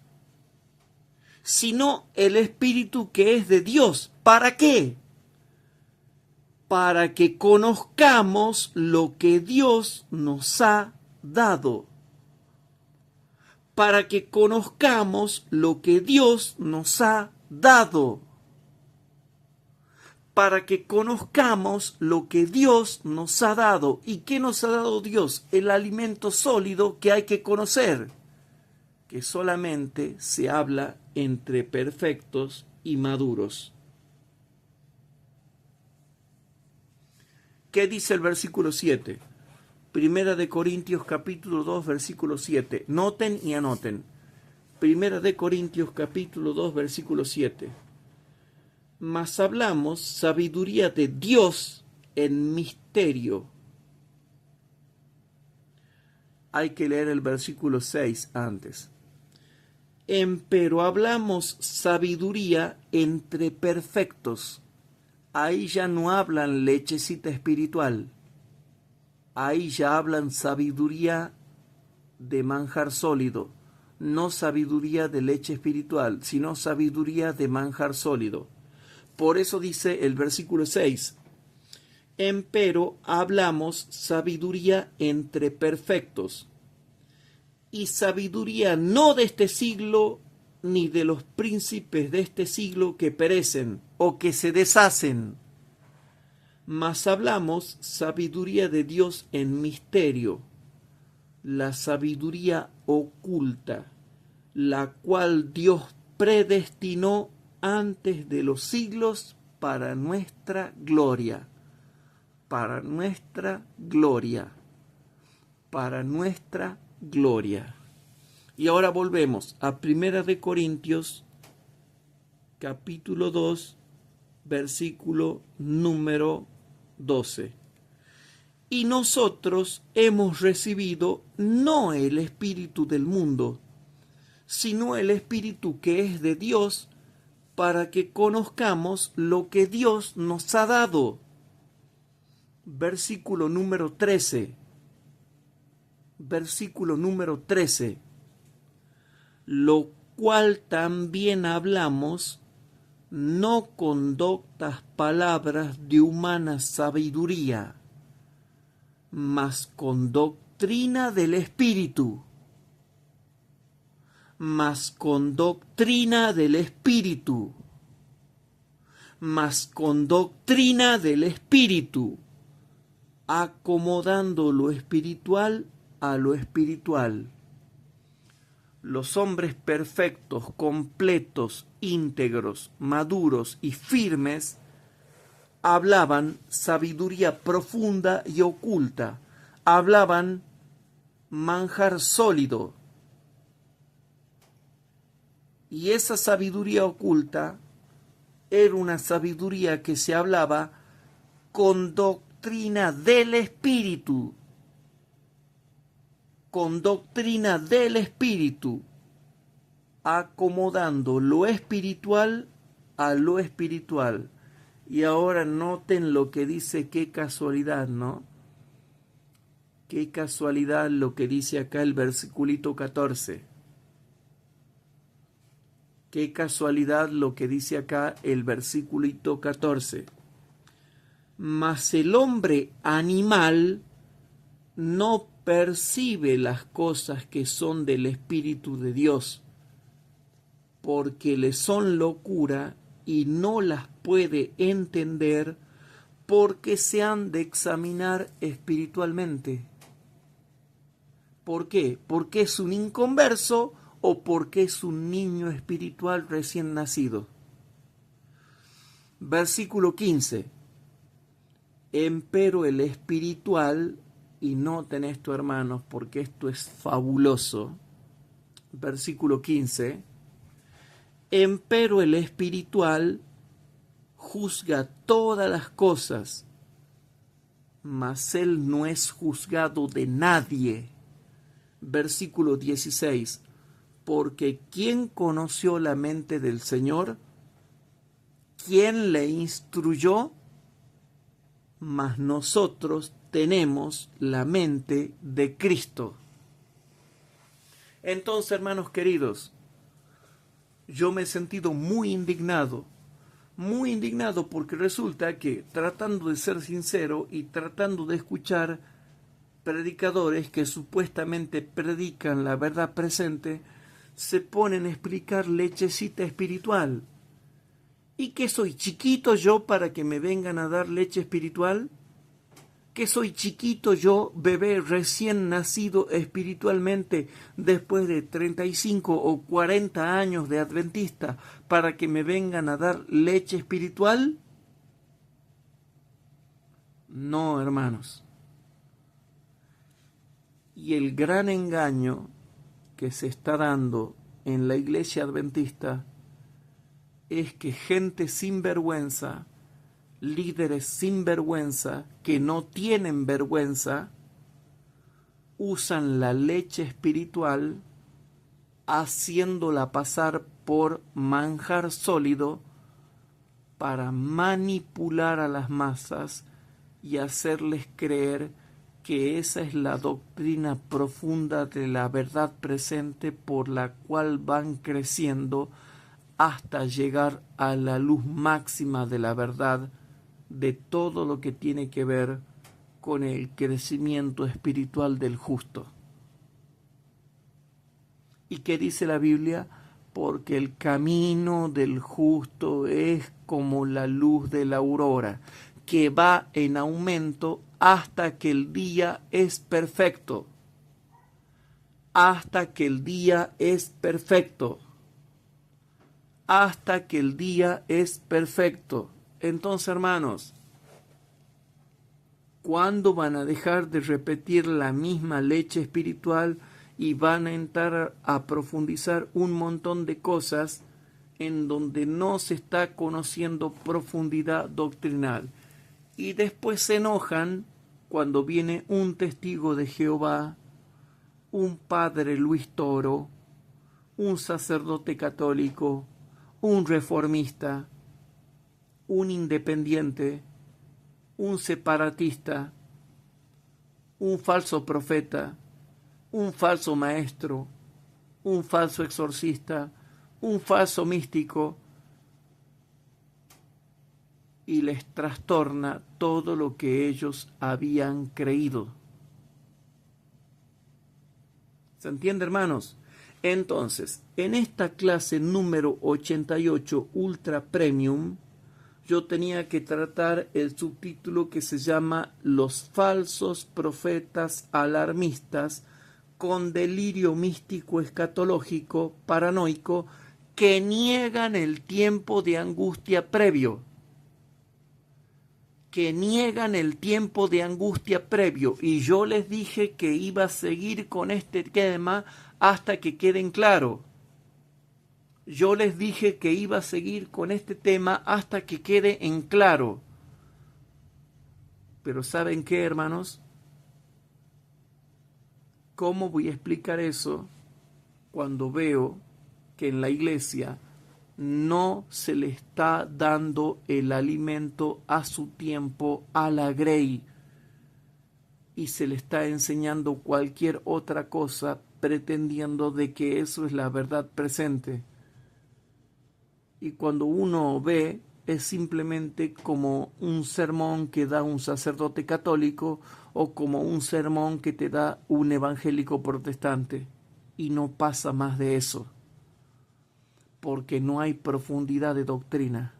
Sino el Espíritu que es de Dios. ¿Para qué? Para que conozcamos lo que Dios nos ha dado. Para que conozcamos lo que Dios nos ha dado. Para que conozcamos lo que Dios nos ha dado. ¿Y qué nos ha dado Dios? El alimento sólido que hay que conocer, que solamente se habla entre perfectos y maduros. ¿Qué dice el versículo 7? Primera de Corintios capítulo 2, versículo 7. Noten y anoten. Primera de Corintios capítulo 2, versículo 7. Mas hablamos sabiduría de Dios en misterio. Hay que leer el versículo 6 antes. Empero hablamos sabiduría entre perfectos. Ahí ya no hablan lechecita espiritual. Ahí ya hablan sabiduría de manjar sólido. No sabiduría de leche espiritual, sino sabiduría de manjar sólido. Por eso dice el versículo 6. Empero hablamos sabiduría entre perfectos. Y sabiduría no de este siglo, ni de los príncipes de este siglo que perecen o que se deshacen. Mas hablamos sabiduría de Dios en misterio, la sabiduría oculta, la cual Dios predestinó antes de los siglos para nuestra gloria, para nuestra gloria, para nuestra gloria. Y ahora volvemos a Primera de Corintios, capítulo 2, versículo número 12. Y nosotros hemos recibido no el espíritu del mundo, sino el Espíritu que es de Dios, para que conozcamos lo que Dios nos ha dado. Versículo número 13. Versículo número 13. Lo cual también hablamos, no con doctas palabras de humana sabiduría, mas con doctrina del Espíritu. Mas con doctrina del Espíritu. Mas con doctrina del Espíritu, acomodando lo espiritual a lo espiritual. Los hombres perfectos, completos, íntegros, maduros y firmes hablaban sabiduría profunda y oculta, hablaban manjar sólido. Y esa sabiduría oculta era una sabiduría que se hablaba con doctrina del Espíritu, con doctrina del Espíritu, acomodando lo espiritual a lo espiritual. Y ahora noten lo que dice, qué casualidad, ¿no? Qué casualidad lo que dice acá el versiculito 14. Qué casualidad lo que dice acá el versiculito 14. Mas el hombre animal no percibe las cosas que son del Espíritu de Dios, porque le son locura y no las puede entender, porque se han de examinar espiritualmente. ¿Por qué? Porque es un inconverso o porque es un niño espiritual recién nacido. Versículo 15. Empero el espiritual, y noten esto, hermanos, porque esto es fabuloso. Versículo 15. Empero el espiritual juzga todas las cosas, mas él no es juzgado de nadie. Versículo 16. Porque ¿quién conoció la mente del Señor? ¿Quién le instruyó? Mas nosotros tenemos la mente de Cristo. Entonces, hermanos queridos, yo me he sentido muy indignado porque resulta que, tratando de ser sincero y tratando de escuchar predicadores que supuestamente predican la verdad presente, se ponen a explicar lechecita espiritual. ¿Y qué soy, chiquito yo para que me vengan a dar leche espiritual? ¿Qué soy, chiquito yo, bebé recién nacido espiritualmente después de 35 o 40 años de adventista, para que me vengan a dar leche espiritual? No, hermanos. Y el gran engaño que se está dando en la iglesia adventista es que gente sin vergüenza, líderes sin vergüenza, que no tienen vergüenza, usan la leche espiritual haciéndola pasar por manjar sólido para manipular a las masas y hacerles creer que esa es la doctrina profunda de la verdad presente por la cual van creciendo hasta llegar a la luz máxima de la verdad de todo lo que tiene que ver con el crecimiento espiritual del justo. ¿Y qué dice la Biblia? Porque el camino del justo es como la luz de la aurora, que va en aumento hasta que el día es perfecto. Hasta que el día es perfecto. Hasta que el día es perfecto. Entonces, hermanos, ¿cuándo van a dejar de repetir la misma leche espiritual y van a entrar a profundizar un montón de cosas en donde no se está conociendo profundidad doctrinal? Y después se enojan cuando viene un testigo de Jehová, un padre Luis Toro, un sacerdote católico, un reformista, un independiente, un separatista, un falso profeta, un falso maestro, un falso exorcista, un falso místico, y les trastorna todo lo que ellos habían creído. ¿Se entiende, hermanos? Entonces, en esta clase número 88 Ultra Premium, yo tenía que tratar el subtítulo que se llama Los falsos profetas alarmistas con delirio místico escatológico paranoico que niegan el tiempo de angustia previo. Que niegan el tiempo de angustia previo. Y yo les dije que iba a seguir con este tema hasta que queden claro. Yo les dije que iba a seguir con este tema hasta que quede en claro. Pero ¿saben qué, hermanos? ¿Cómo voy a explicar eso cuando veo que en la iglesia no se le está dando el alimento a su tiempo a la grey y se le está enseñando cualquier otra cosa pretendiendo de que eso es la verdad presente? Y cuando uno ve, es simplemente como un sermón que da un sacerdote católico o como un sermón que te da un evangélico protestante. Y no pasa más de eso, porque no hay profundidad de doctrina.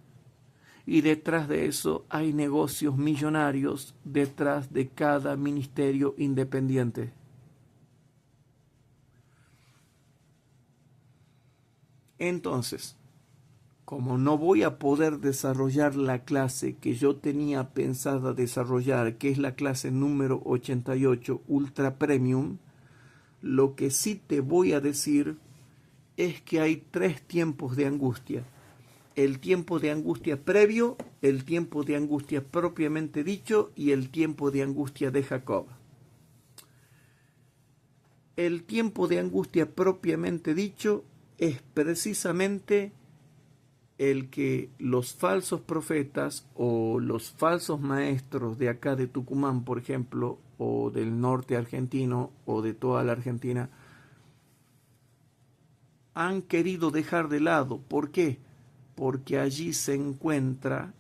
Y detrás de eso hay negocios millonarios detrás de cada ministerio independiente. Entonces, como no voy a poder desarrollar la clase que yo tenía pensada desarrollar, que es la clase número 88 Ultra Premium, lo que sí te voy a decir es que hay 3 tiempos de angustia. El tiempo de angustia previo, el tiempo de angustia propiamente dicho y el tiempo de angustia de Jacob. El tiempo de angustia propiamente dicho es precisamente el que los falsos profetas o los falsos maestros de acá de Tucumán, por ejemplo, o del norte argentino o de toda la Argentina, han querido dejar de lado. ¿Por qué? Porque allí se encuentra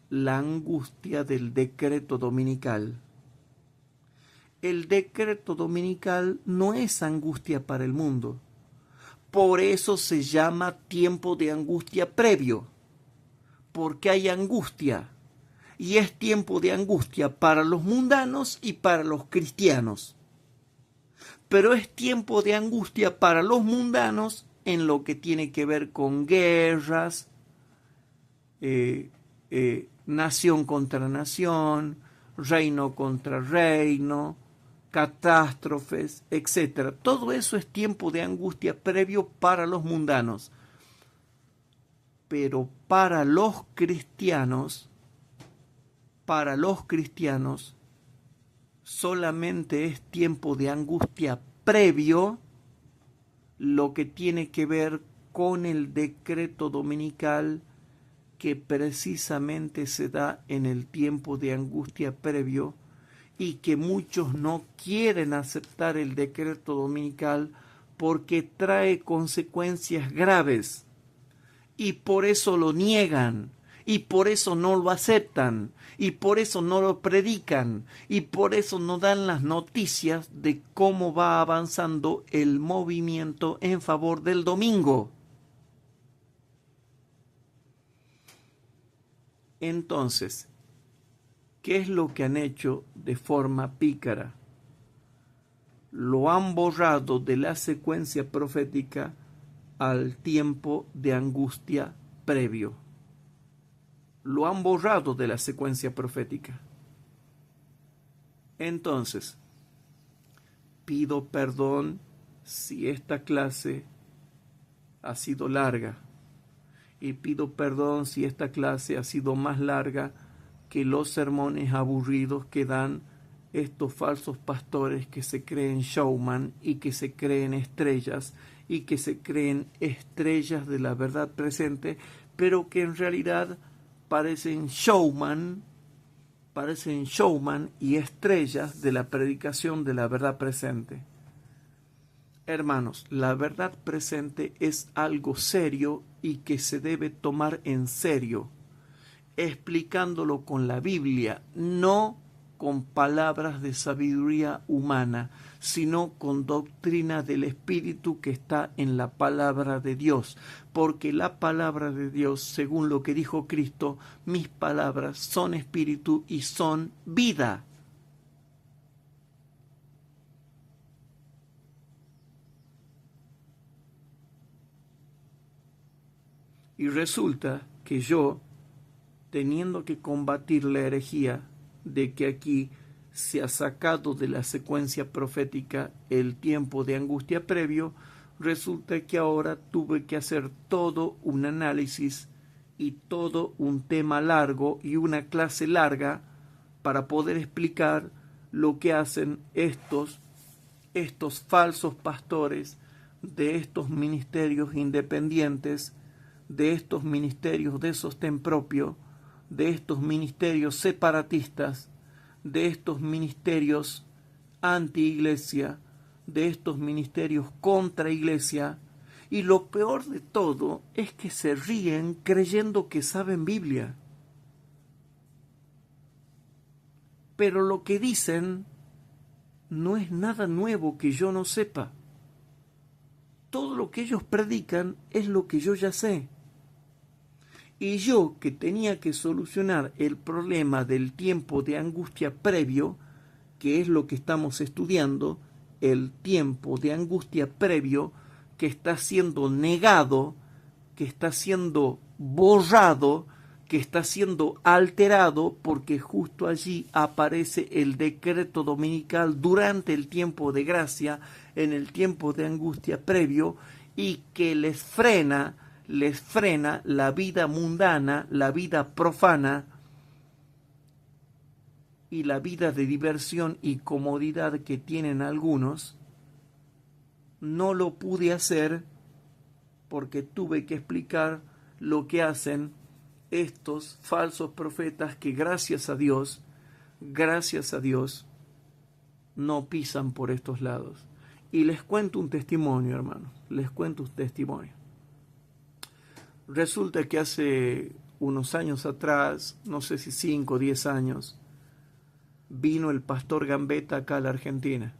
la angustia del decreto dominical. El decreto dominical no es angustia para el mundo. Por eso se llama tiempo de angustia previo, porque hay angustia, y es tiempo de angustia para los mundanos y para los cristianos. Pero es tiempo de angustia para los mundanos en lo que tiene que ver con guerras, nación contra nación, reino contra reino, catástrofes, etc. Todo eso es tiempo de angustia previo para los mundanos. Pero para los cristianos, solamente es tiempo de angustia previo lo que tiene que ver con el decreto dominical que precisamente se da en el tiempo de angustia previo, y que muchos no quieren aceptar el decreto dominical porque trae consecuencias graves, y por eso lo niegan, y por eso no lo aceptan, y por eso no lo predican, y por eso no dan las noticias de cómo va avanzando el movimiento en favor del domingo. Entonces, ¿qué es lo que han hecho de forma pícara? Lo han borrado de la secuencia profética al tiempo de angustia previo. Lo han borrado de la secuencia profética. Entonces, pido perdón si esta clase ha sido larga, y pido perdón si esta clase ha sido más larga que los sermones aburridos que dan estos falsos pastores que se creen showman y que se creen estrellas y que se creen estrellas de la verdad presente, pero que en realidad parecen showman y estrellas de la predicación de la verdad presente. Hermanos, la verdad presente es algo serio y que se debe tomar en serio, explicándolo con la Biblia, no con palabras de sabiduría humana, sino con doctrina del Espíritu que está en la palabra de Dios. Porque la palabra de Dios, según lo que dijo Cristo, mis palabras son espíritu y son vida. Y resulta que yo, teniendo que combatir la herejía de que aquí se ha sacado de la secuencia profética el tiempo de angustia previo, resulta que ahora tuve que hacer todo un análisis y todo un tema largo y una clase larga para poder explicar lo que hacen estos falsos pastores de estos ministerios independientes, de estos ministerios de sostén propio, de estos ministerios separatistas, de estos ministerios anti-iglesia, de estos ministerios contra iglesia, y lo peor de todo es que se ríen creyendo que saben Biblia. Pero lo que dicen no es nada nuevo que yo no sepa. Todo lo que ellos predican es lo que yo ya sé. Y yo, que tenía que solucionar el problema del tiempo de angustia previo, que es lo que estamos estudiando, el tiempo de angustia previo que está siendo negado, que está siendo borrado, que está siendo alterado, porque justo allí aparece el decreto dominical durante el tiempo de gracia, en el tiempo de angustia previo, y que les frena la vida mundana, la vida profana y la vida de diversión y comodidad que tienen algunos. No lo pude hacer porque tuve que explicar lo que hacen estos falsos profetas que gracias a Dios, no pisan por estos lados. Y les cuento un testimonio, hermanos, les cuento un testimonio. Resulta que hace unos años atrás, no sé si 5 o 10 años, vino el pastor Gambetta acá a la Argentina.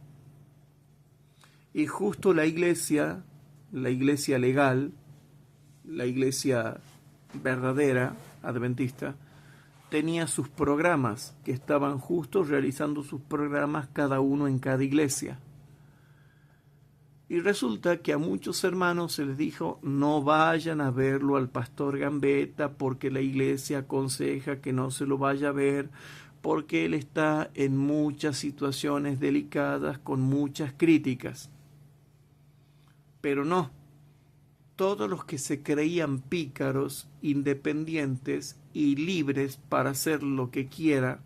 Y justo la iglesia legal, la iglesia verdadera, adventista, tenía sus programas, que estaban justo realizando sus programas cada uno en cada iglesia. Y resulta que a muchos hermanos se les dijo, no vayan a verlo al pastor Gambetta porque la iglesia aconseja que no se lo vaya a ver, porque él está en muchas situaciones delicadas con muchas críticas. Pero no, todos los que se creían pícaros, independientes y libres para hacer lo que quiera,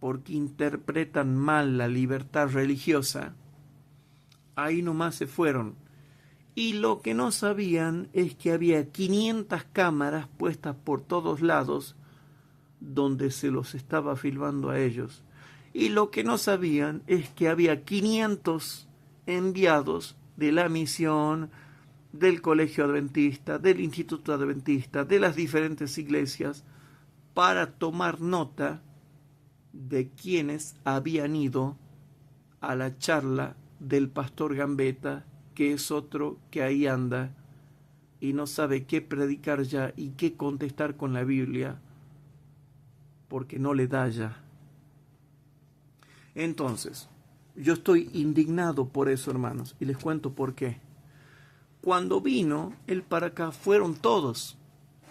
porque interpretan mal la libertad religiosa, ahí nomás se fueron. Y lo que no sabían es que había 500 cámaras puestas por todos lados donde se los estaba filmando a ellos. Y lo que no sabían es que había 500 enviados de la misión, del colegio adventista, del instituto adventista, de las diferentes iglesias, para tomar nota de quienes habían ido a la charla del pastor Gambetta, que es otro que ahí anda y no sabe qué predicar ya y qué contestar con la Biblia, porque no le da ya. Entonces, yo estoy indignado por eso, hermanos, y les cuento por qué. Cuando vino él para acá, fueron todos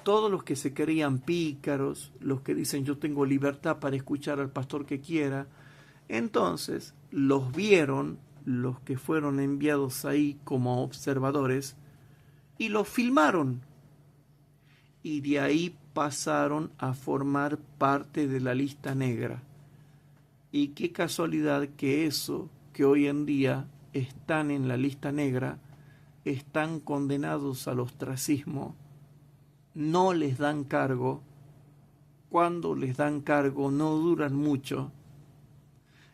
los que se creían pícaros, los que dicen yo tengo libertad para escuchar al pastor que quiera. Entonces los vieron los que fueron enviados ahí como observadores y los filmaron. Y de ahí pasaron a formar parte de la lista negra. Y qué casualidad que eso, que hoy en día están en la lista negra, están condenados al ostracismo, no les dan cargo, cuando les dan cargo no duran mucho.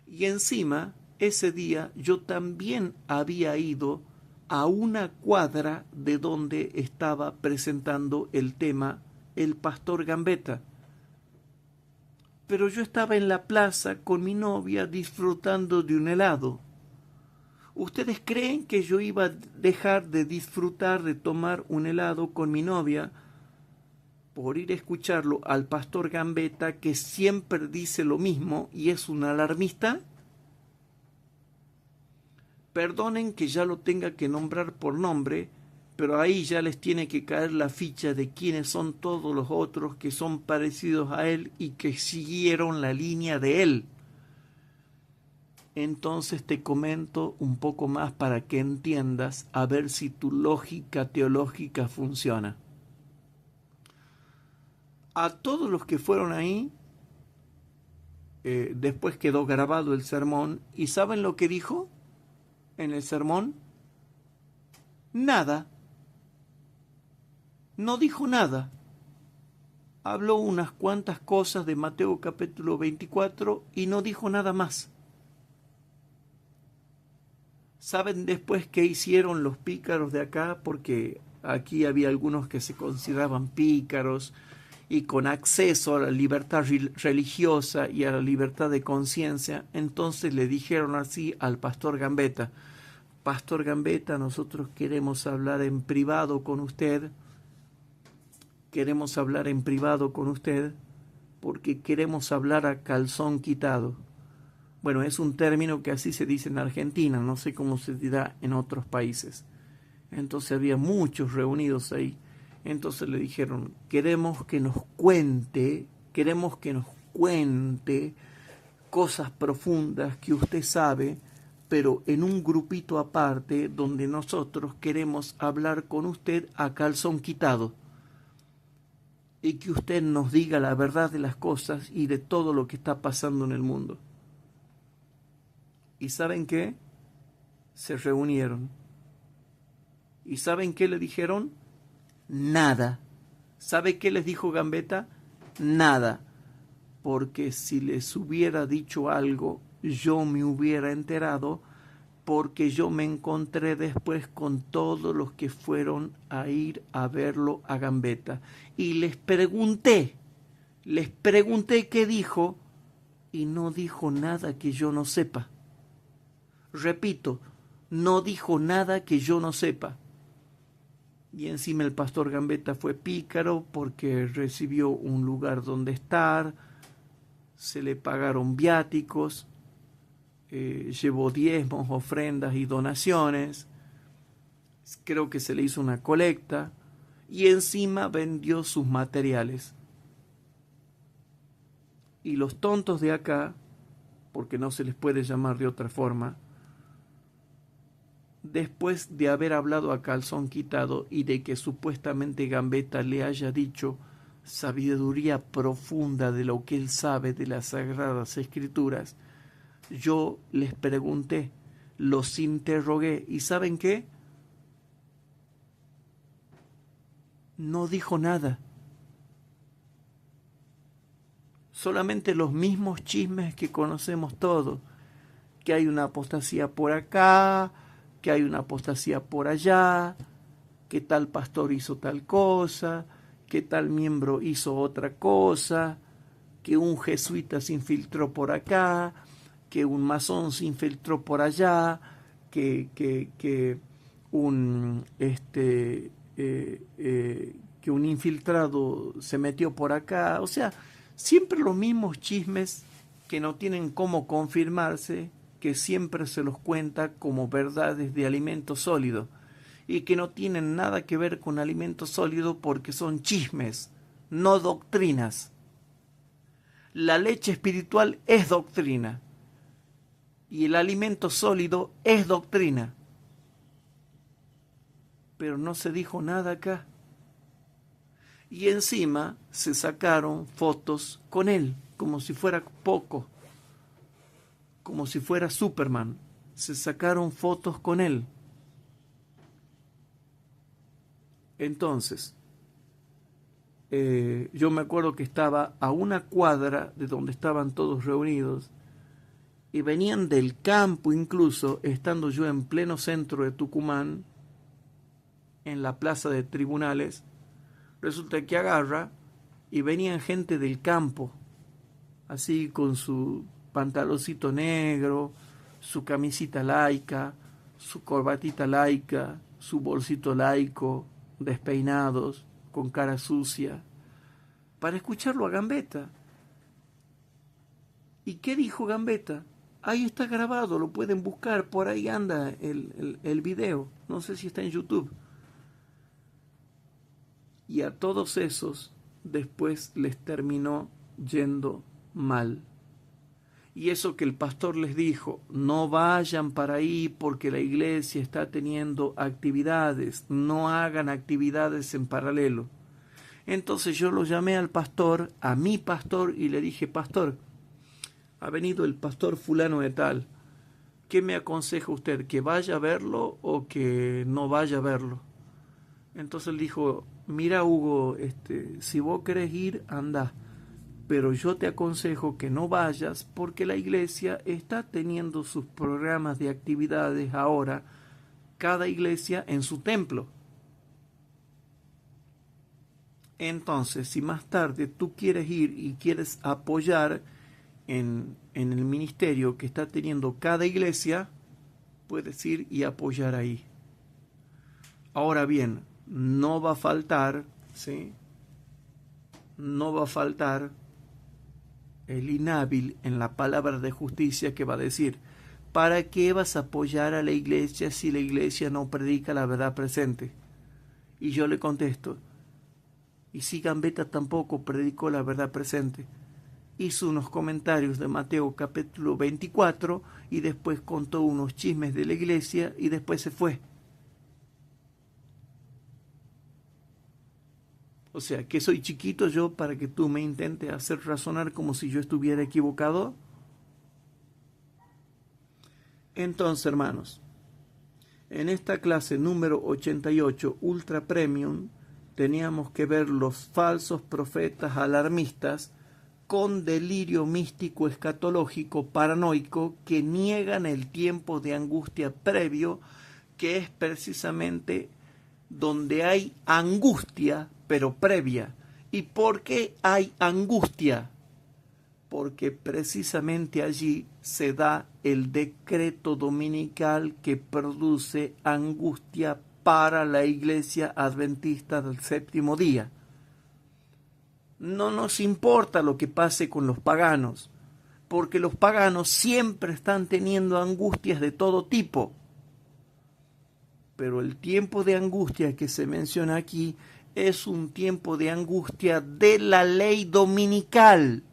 Y encima, ese día yo también había ido a una cuadra de donde estaba presentando el tema el pastor Gambetta. pero yo estaba en la plaza con mi novia disfrutando de un helado. ¿Ustedes creen que yo iba a dejar de disfrutar de tomar un helado con mi novia por ir a escucharlo al pastor Gambetta, que siempre dice lo mismo y es un alarmista? Perdonen que ya lo tenga que nombrar por nombre, pero ahí ya les tiene que caer la ficha de quiénes son todos los otros que son parecidos a él y que siguieron la línea de él. Entonces te comento un poco más para que entiendas, a ver si tu lógica teológica funciona. A todos los que fueron ahí, después quedó grabado el sermón, ¿y saben lo que dijo en el sermón? Nada. No dijo nada. Habló unas cuantas cosas de Mateo capítulo 24 y no dijo nada más. ¿Saben después qué hicieron los pícaros de acá? Porque aquí había algunos que se consideraban pícaros y con acceso a la libertad religiosa y a la libertad de conciencia. Entonces le dijeron así al pastor Gambetta: Pastor Gambetta, nosotros queremos hablar en privado con usted. Queremos hablar en privado con usted porque queremos hablar a calzón quitado. Bueno, es un término que así se dice en Argentina, no sé cómo se dirá en otros países. Entonces había muchos reunidos ahí. Entonces le dijeron: queremos que nos cuente cosas profundas que usted sabe, pero en un grupito aparte donde nosotros queremos hablar con usted a calzón quitado. Y que usted nos diga la verdad de las cosas y de todo lo que está pasando en el mundo. ¿Y saben qué? Se reunieron. ¿Y saben qué le dijeron? Nada. ¿Sabe qué les dijo Gambetta? Nada. Porque si les hubiera dicho algo, yo me hubiera enterado, porque yo me encontré después con todos los que fueron a ir a verlo a Gambetta. Y les pregunté qué dijo, y no dijo nada que yo no sepa. Repito, no dijo nada que yo no sepa. Y encima el pastor Gambetta fue pícaro porque recibió un lugar donde estar, se le pagaron viáticos, llevó diezmos, ofrendas y donaciones, creo que se le hizo una colecta, y encima vendió sus materiales. Y los tontos de acá, porque no se les puede llamar de otra forma, después de haber hablado a calzón quitado y de que supuestamente Gambetta le haya dicho sabiduría profunda de lo que él sabe de las Sagradas Escrituras, yo les pregunté, los interrogué, ¿y saben qué? No dijo nada. Solamente los mismos chismes que conocemos todos, que hay una apostasía por acá, que hay una apostasía por allá, que tal pastor hizo tal cosa, que tal miembro hizo otra cosa, que un jesuita se infiltró por acá, que un masón se infiltró por allá, que un infiltrado se metió por acá. O sea, siempre los mismos chismes que no tienen cómo confirmarse, que siempre se los cuenta como verdades de alimento sólido y que no tienen nada que ver con alimento sólido porque son chismes, no doctrinas. La leche espiritual es doctrina y el alimento sólido es doctrina. Pero no se dijo nada acá. Y encima se sacaron fotos con él, como si fuera poco, como si fuera Superman. Se sacaron fotos con él. Entonces, yo me acuerdo que estaba a una cuadra de donde estaban todos reunidos y venían del campo, incluso estando yo en pleno centro de Tucumán, en la plaza de tribunales. Resulta que agarra y venían gente del campo así con su pantaloncito negro, su camisita laica, su corbatita laica, su bolsito laico, despeinados, con cara sucia, para escucharlo a Gambetta. ¿Y qué dijo Gambetta? Ahí está grabado, lo pueden buscar, por ahí anda el video, no sé si está en YouTube. Y a todos esos después les terminó yendo mal. Y eso que el pastor les dijo, no vayan para ahí porque la iglesia está teniendo actividades, no hagan actividades en paralelo. Entonces yo lo llamé al pastor, a mi pastor, y le dije, pastor, ha venido el pastor fulano de tal, ¿qué me aconseja usted? ¿Que vaya a verlo o que no vaya a verlo? Entonces él dijo, mira Hugo, si vos querés ir, anda, pero yo te aconsejo que no vayas porque la iglesia está teniendo sus programas de actividades ahora, cada iglesia en su templo. Entonces, si más tarde tú quieres ir y quieres apoyar en el ministerio que está teniendo cada iglesia, puedes ir y apoyar ahí. Ahora bien, no va a faltar, ¿sí? No va a faltar el inhábil en la palabra de justicia que va a decir, ¿para qué vas a apoyar a la iglesia si la iglesia no predica la verdad presente? Y yo le contesto, y si Gambetta tampoco predicó la verdad presente, hizo unos comentarios de Mateo capítulo 24 y después contó unos chismes de la iglesia y después se fue. O sea, que soy chiquito yo para que tú me intentes hacer razonar como si yo estuviera equivocado. Entonces, hermanos, en esta clase número 88, Ultra Premium, teníamos que ver los falsos profetas alarmistas con delirio místico escatológico paranoico que niegan el tiempo de angustia previo, que es precisamente donde hay angustia, pero previa. ¿Y por qué hay angustia? Porque precisamente allí se da el decreto dominical que produce angustia para la iglesia adventista del séptimo día. No nos importa lo que pase con los paganos, porque los paganos siempre están teniendo angustias de todo tipo. Pero el tiempo de angustia que se menciona aquí es un tiempo de angustia de la ley dominical,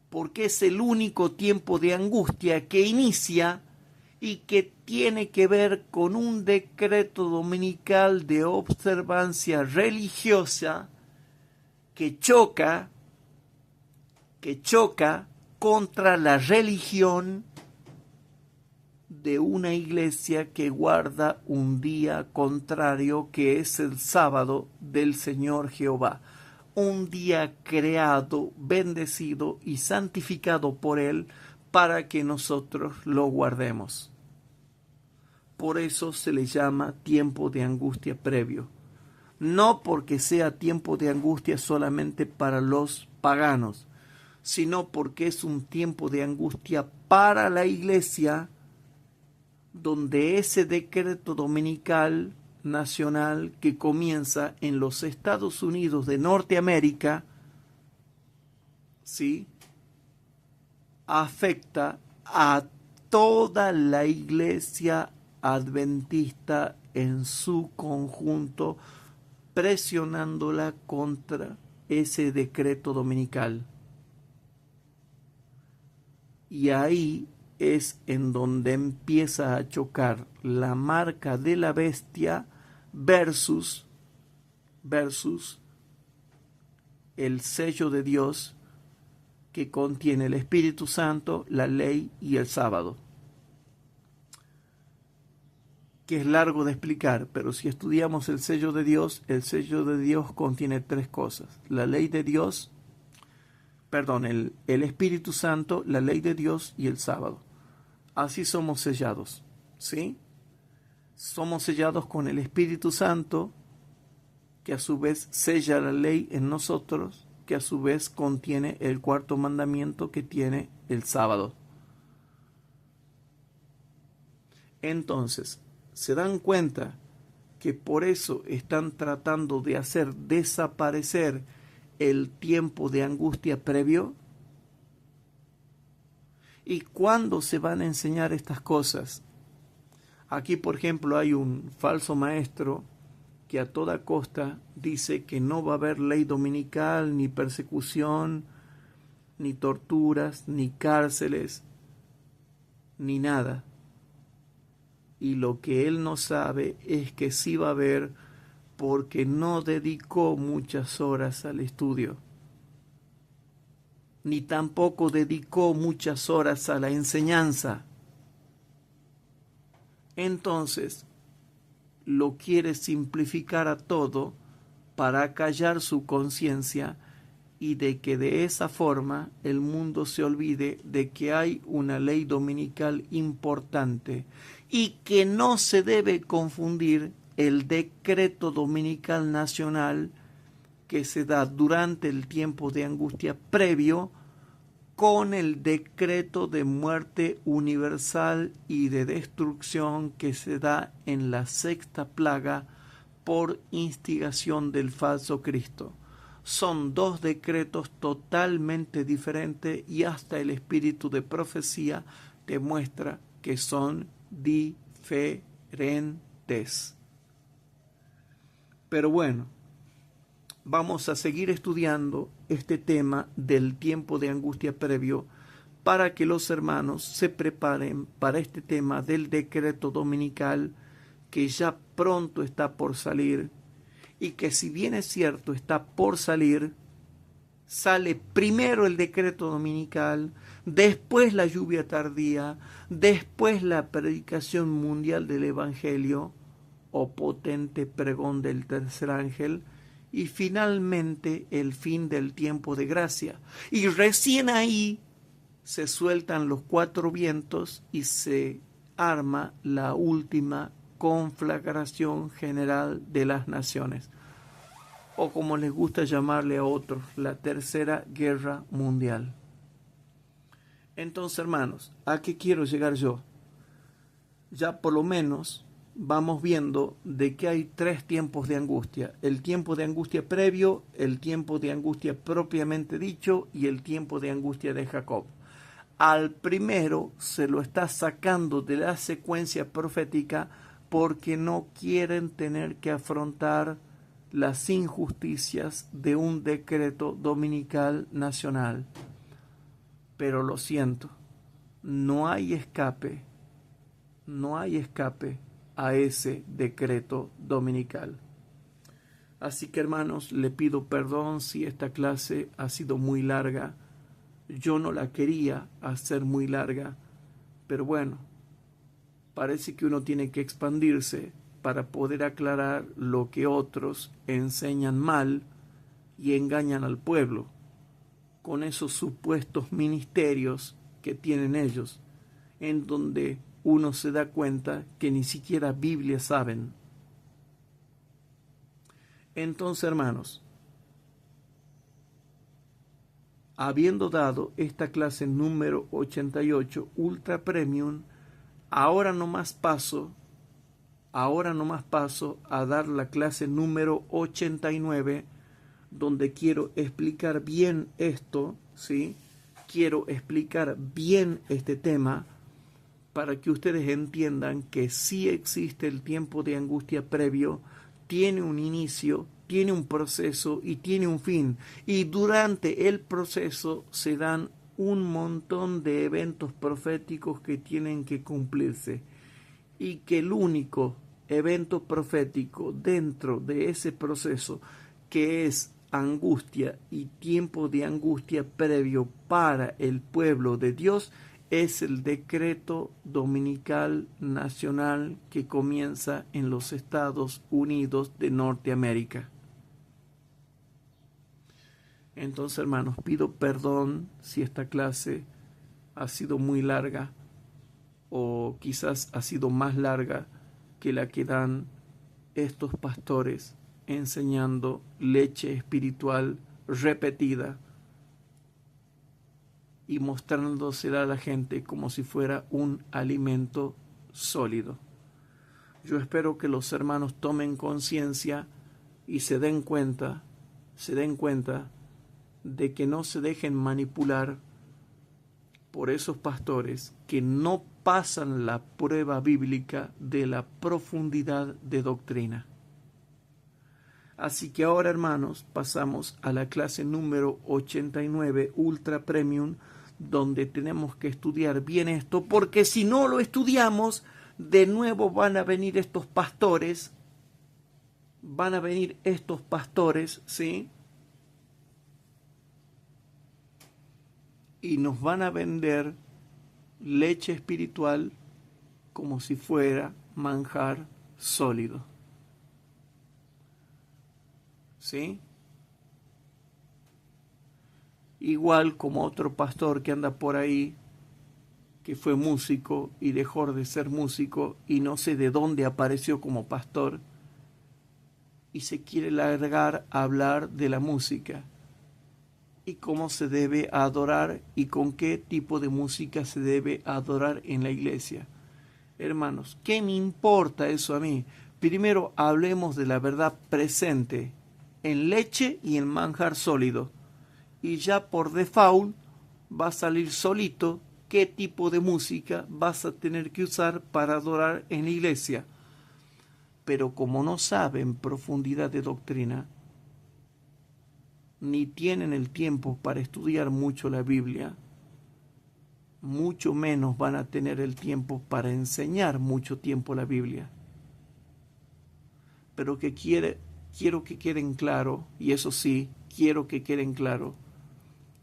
porque es el único tiempo de angustia que inicia y que tiene que ver con un decreto dominical de observancia religiosa que choca contra la religión de una iglesia que guarda un día contrario, que es el sábado del Señor Jehová, un día creado, bendecido y santificado por Él para que nosotros lo guardemos. Por eso se le llama tiempo de angustia previo. No porque sea tiempo de angustia solamente para los paganos, sino porque es un tiempo de angustia para la iglesia, donde ese decreto dominical nacional que comienza en los Estados Unidos de Norteamérica, ¿sí?, afecta a toda la iglesia adventista en su conjunto, presionándola contra ese decreto dominical. Y ahí es en donde empieza a chocar la marca de la bestia versus el sello de Dios que contiene el Espíritu Santo, la ley y el sábado. Que es largo de explicar, pero si estudiamos el sello de Dios contiene tres cosas: la ley de Dios, el Espíritu Santo, la ley de Dios y el sábado. Así somos sellados, ¿sí? Somos sellados con el Espíritu Santo, que a su vez sella la ley en nosotros, que a su vez contiene el cuarto mandamiento que tiene el sábado. Entonces, ¿se dan cuenta que por eso están tratando de hacer desaparecer el tiempo de angustia previo? ¿Y cuándo se van a enseñar estas cosas? Aquí, por ejemplo, hay un falso maestro que a toda costa dice que no va a haber ley dominical, ni persecución, ni torturas, ni cárceles, ni nada. Y lo que él no sabe es que sí va a haber, porque no dedicó muchas horas al estudio, ni tampoco dedicó muchas horas a la enseñanza. Entonces, lo quiere simplificar a todo para acallar su conciencia y de que de esa forma el mundo se olvide de que hay una ley dominical importante y que no se debe confundir el decreto dominical nacional que se da durante el tiempo de angustia previo con el decreto de muerte universal y de destrucción que se da en la sexta plaga por instigación del falso Cristo. Son dos decretos totalmente diferentes y hasta el espíritu de profecía demuestra que son diferentes. Pero bueno, vamos a seguir estudiando este tema del tiempo de angustia previo para que los hermanos se preparen para este tema del decreto dominical que ya pronto está por salir y que, si bien es cierto está por salir, sale primero el decreto dominical, después la lluvia tardía, después la predicación mundial del Evangelio o potente pregón del tercer ángel, y finalmente el fin del tiempo de gracia. Y recién ahí se sueltan los cuatro vientos y se arma la última conflagración general de las naciones, o como les gusta llamarle a otros, la tercera guerra mundial. Entonces, hermanos, ¿a qué quiero llegar yo? Ya por lo menos vamos viendo de que hay tres tiempos de angustia: el tiempo de angustia previo, el tiempo de angustia propiamente dicho y el tiempo de angustia de Jacob. Al primero se lo está sacando de la secuencia profética porque no quieren tener que afrontar las injusticias de un decreto dominical nacional. Pero lo siento, no hay escape a ese decreto dominical. Así que, hermanos, le pido perdón si esta clase ha sido muy larga. Yo no la quería hacer muy larga, pero bueno, parece que uno tiene que expandirse para poder aclarar lo que otros enseñan mal y engañan al pueblo con esos supuestos ministerios que tienen ellos, en donde uno se da cuenta que ni siquiera Biblia saben. Entonces, hermanos, habiendo dado esta clase número 88 Ultra Premium, ahora no más paso a dar la clase número 89, donde quiero explicar bien esto, ¿sí? Quiero explicar bien este tema para que ustedes entiendan que sí existe el tiempo de angustia previo, tiene un inicio, tiene un proceso y tiene un fin. Y durante el proceso se dan un montón de eventos proféticos que tienen que cumplirse. Y que el único evento profético dentro de ese proceso, que es angustia y tiempo de angustia previo para el pueblo de Dios, es el decreto dominical nacional que comienza en los Estados Unidos de Norteamérica. Entonces, hermanos, pido perdón si esta clase ha sido muy larga o quizás ha sido más larga que la que dan estos pastores enseñando leche espiritual repetida y mostrándosela a la gente como si fuera un alimento sólido. Yo espero que los hermanos tomen conciencia y se den cuenta de que no se dejen manipular por esos pastores que no pasan la prueba bíblica de la profundidad de doctrina. Así que ahora, hermanos, pasamos a la clase número 89, Ultra Premium, donde tenemos que estudiar bien esto, porque si no lo estudiamos, de nuevo van a venir estos pastores, ¿sí? Y nos van a vender leche espiritual como si fuera manjar sólido. ¿Sí? Igual como otro pastor que anda por ahí, que fue músico y dejó de ser músico y no sé de dónde apareció como pastor y se quiere largar a hablar de la música y cómo se debe adorar y con qué tipo de música se debe adorar en la iglesia. Hermanos, ¿qué me importa eso a mí? Primero hablemos de la verdad presente en leche y en manjar sólido. Y ya por default va a salir solito qué tipo de música vas a tener que usar para adorar en la iglesia. Pero como no saben profundidad de doctrina, ni tienen el tiempo para estudiar mucho la Biblia, mucho menos van a tener el tiempo para enseñar mucho tiempo la Biblia. Pero quiero que queden claro, y eso sí, quiero que queden claro,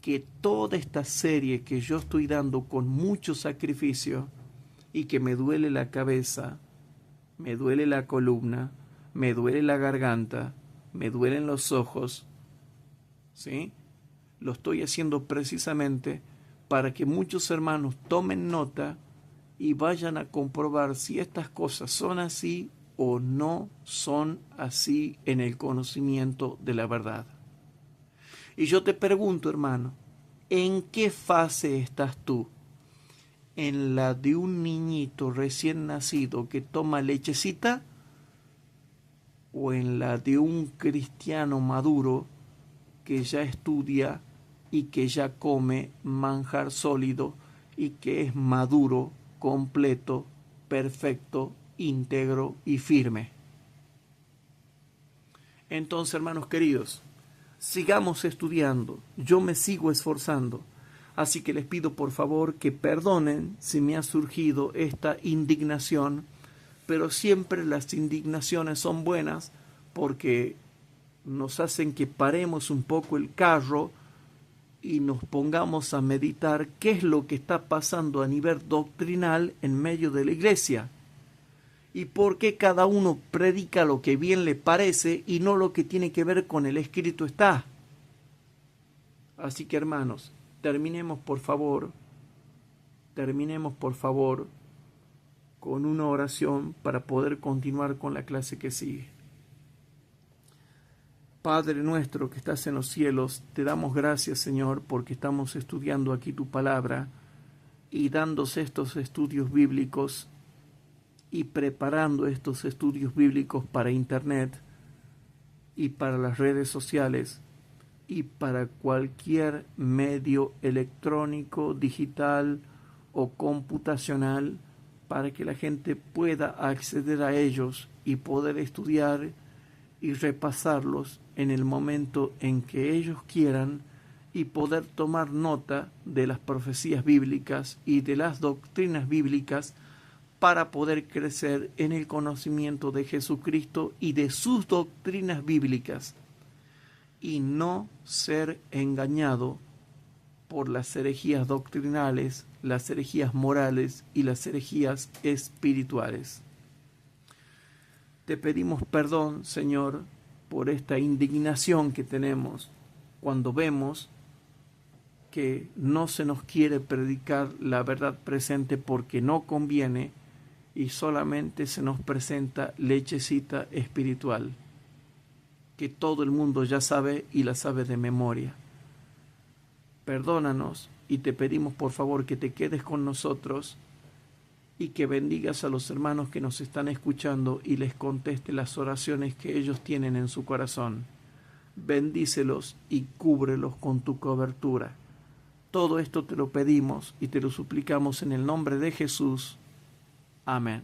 que toda esta serie que yo estoy dando con mucho sacrificio y que me duele la cabeza, me duele la columna, me duele la garganta, me duelen los ojos, ¿sí? Lo estoy haciendo precisamente para que muchos hermanos tomen nota y vayan a comprobar si estas cosas son así o no son así en el conocimiento de la verdad. Y yo te pregunto, hermano, ¿en qué fase estás tú? ¿En la de un niñito recién nacido que toma lechecita? ¿O en la de un cristiano maduro que ya estudia y que ya come manjar sólido y que es maduro, completo, perfecto, íntegro y firme? Entonces, hermanos queridos, sigamos estudiando, yo me sigo esforzando, así que les pido por favor que perdonen si me ha surgido esta indignación, pero siempre las indignaciones son buenas porque nos hacen que paremos un poco el carro y nos pongamos a meditar qué es lo que está pasando a nivel doctrinal en medio de la iglesia. Y por qué cada uno predica lo que bien le parece y no lo que tiene que ver con el escrito está. Así que hermanos, terminemos por favor con una oración para poder continuar con la clase que sigue. Padre nuestro que estás en los cielos, te damos gracias, Señor, porque estamos estudiando aquí tu palabra y dándose estos estudios bíblicos y preparando estos estudios bíblicos para internet y para las redes sociales y para cualquier medio electrónico, digital o computacional para que la gente pueda acceder a ellos y poder estudiar y repasarlos en el momento en que ellos quieran y poder tomar nota de las profecías bíblicas y de las doctrinas bíblicas para poder crecer en el conocimiento de Jesucristo y de sus doctrinas bíblicas y no ser engañado por las herejías doctrinales, las herejías morales y las herejías espirituales. Te pedimos perdón, Señor, por esta indignación que tenemos cuando vemos que no se nos quiere predicar la verdad presente porque no conviene y solamente se nos presenta lechecita espiritual. que todo el mundo ya sabe y la sabe de memoria. Perdónanos y te pedimos por favor que te quedes con nosotros y que bendigas a los hermanos que nos están escuchando y les conteste las oraciones que ellos tienen en su corazón. Bendícelos y cúbrelos con tu cobertura. Todo esto te lo pedimos y te lo suplicamos en el nombre de Jesús. Amén.